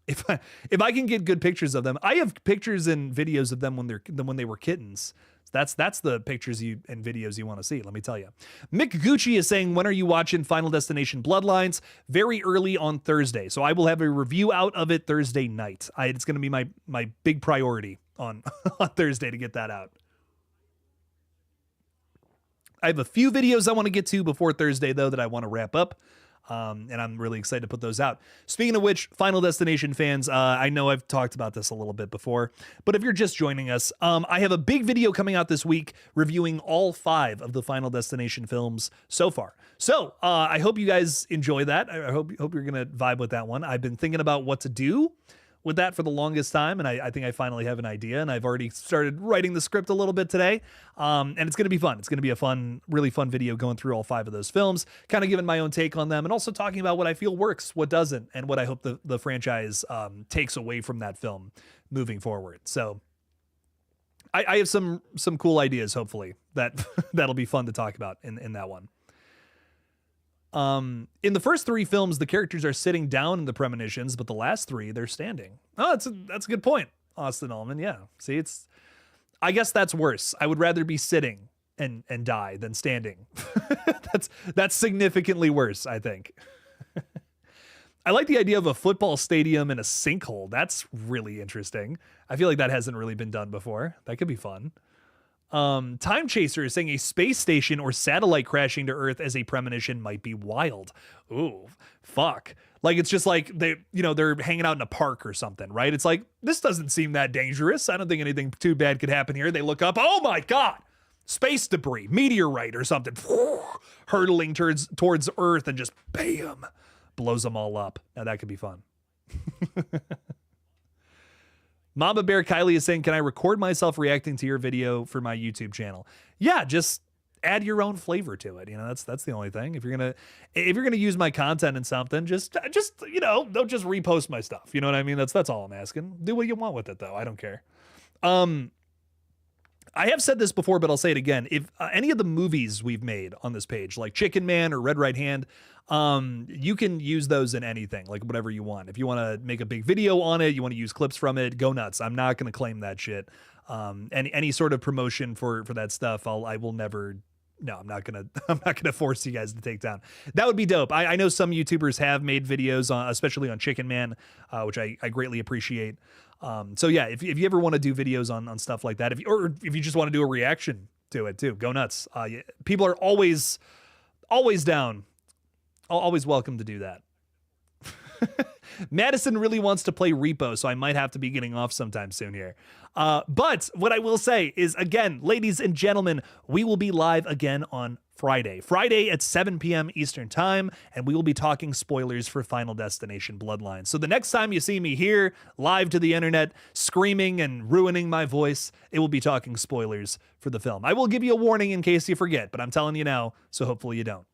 If I can get good pictures of them. I have pictures and videos of them when they were kittens. That's the pictures and videos you want to see, let me tell you. Mick Gucci is saying, when are you watching Final Destination Bloodlines? Very early on Thursday. So I will have a review out of it Thursday night. It's going to be my big priority on Thursday to get that out. I have a few videos I want to get to before Thursday, though, that I want to wrap up. And I'm really excited to put those out. Speaking of which, Final Destination fans, I know I've talked about this a little bit before, but if you're just joining us, I have a big video coming out this week reviewing all 5 of the Final Destination films so far. So I hope you guys enjoy that. I hope you're going to vibe with that one. I've been thinking about what to do with that for the longest time, and I think I finally have an idea, and I've already started writing the script a little bit today, and it's going to be fun. It's going to be a really fun video going through all 5 of those films, kind of giving my own take on them, and also talking about what I feel works, what doesn't, and what I hope the franchise takes away from that film moving forward. So I have some cool ideas, hopefully, that'll be fun to talk about in that one. In the first 3 films, the characters are sitting down in the premonitions, but the last 3, they're standing. Oh, that's a good point, Austin Ullman. Yeah. See, I guess that's worse. I would rather be sitting and die than standing. That's significantly worse, I think. I like the idea of a football stadium in a sinkhole. That's really interesting. I feel like that hasn't really been done before. That could be fun. Time Chaser is saying a space station or satellite crashing to Earth as a premonition might be wild. Ooh, fuck. Like, it's just like they're hanging out in a park or something, right? It's like, this doesn't seem that dangerous. I don't think anything too bad could happen here. They look up, oh my God, space debris, meteorite or something, hurtling towards Earth and just bam, blows them all up. Now that could be fun. Mama Bear Kylie is saying, can I record myself reacting to your video for my YouTube channel? Yeah, just add your own flavor to it. That's the only thing. If you're gonna use my content in something, just don't just repost my stuff. You know what I mean? That's all I'm asking. Do what you want with it, though. I don't care. I have said this before, but I'll say it again. If any of the movies we've made on this page, like Chicken Man or Red Right Hand, you can use those in anything, like whatever you want. If you want to make a big video on it, you want to use clips from it, go nuts. I'm not going to claim that shit. Any sort of promotion for that stuff, I will never. No, I'm not gonna force you guys to take down. That would be dope. I know some YouTubers have made videos on, especially on Chicken Man, which I greatly appreciate. So yeah, if you ever want to do videos on stuff like that, if you just want to do a reaction to it too, go nuts. People are always down, always welcome to do that. Madison really wants to play Repo, so I might have to be getting off sometime soon here. But what I will say is, again, ladies and gentlemen, we will be live again on Friday at 7 p.m. Eastern Time, and we will be talking spoilers for Final Destination Bloodlines. So the next time you see me here, live to the internet, screaming and ruining my voice, it will be talking spoilers for the film. I will give you a warning in case you forget, but I'm telling you now, so hopefully you don't.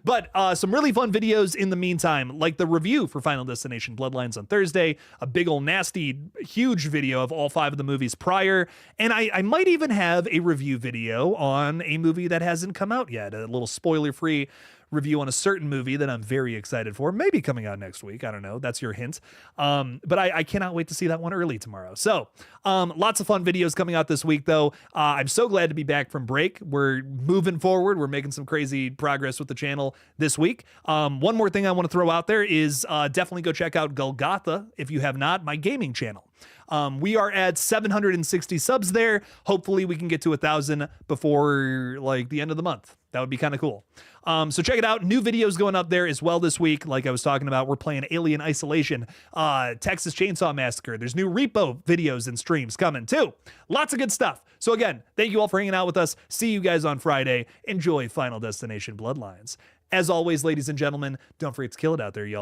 But some really fun videos in the meantime, like the review for Final Destination Bloodlines on Thursday, a big ol' nasty, huge video of all 5 of the movies prior, and I might even have a review video on a movie that hasn't come out yet, a little spoiler-free review on a certain movie that I'm very excited for, maybe coming out next week. I don't know. That's your hint. But I cannot wait to see that one early tomorrow. So lots of fun videos coming out this week, though. I'm so glad to be back from break. We're moving forward. We're making some crazy progress with the channel this week. One more thing I want to throw out there is definitely go check out GullGotha if you have not, my gaming channel. We are at 760 subs there. Hopefully we can get to 1,000 before like the end of the month. That would be kind of cool. So check it out. New videos going up there as well this week. Like I was talking about, we're playing Alien Isolation, Texas Chainsaw Massacre. There's new Repo videos and streams coming too. Lots of good stuff. So again, thank you all for hanging out with us. See you guys on Friday. Enjoy Final Destination Bloodlines. As always, ladies and gentlemen, don't forget to kill it out there, y'all.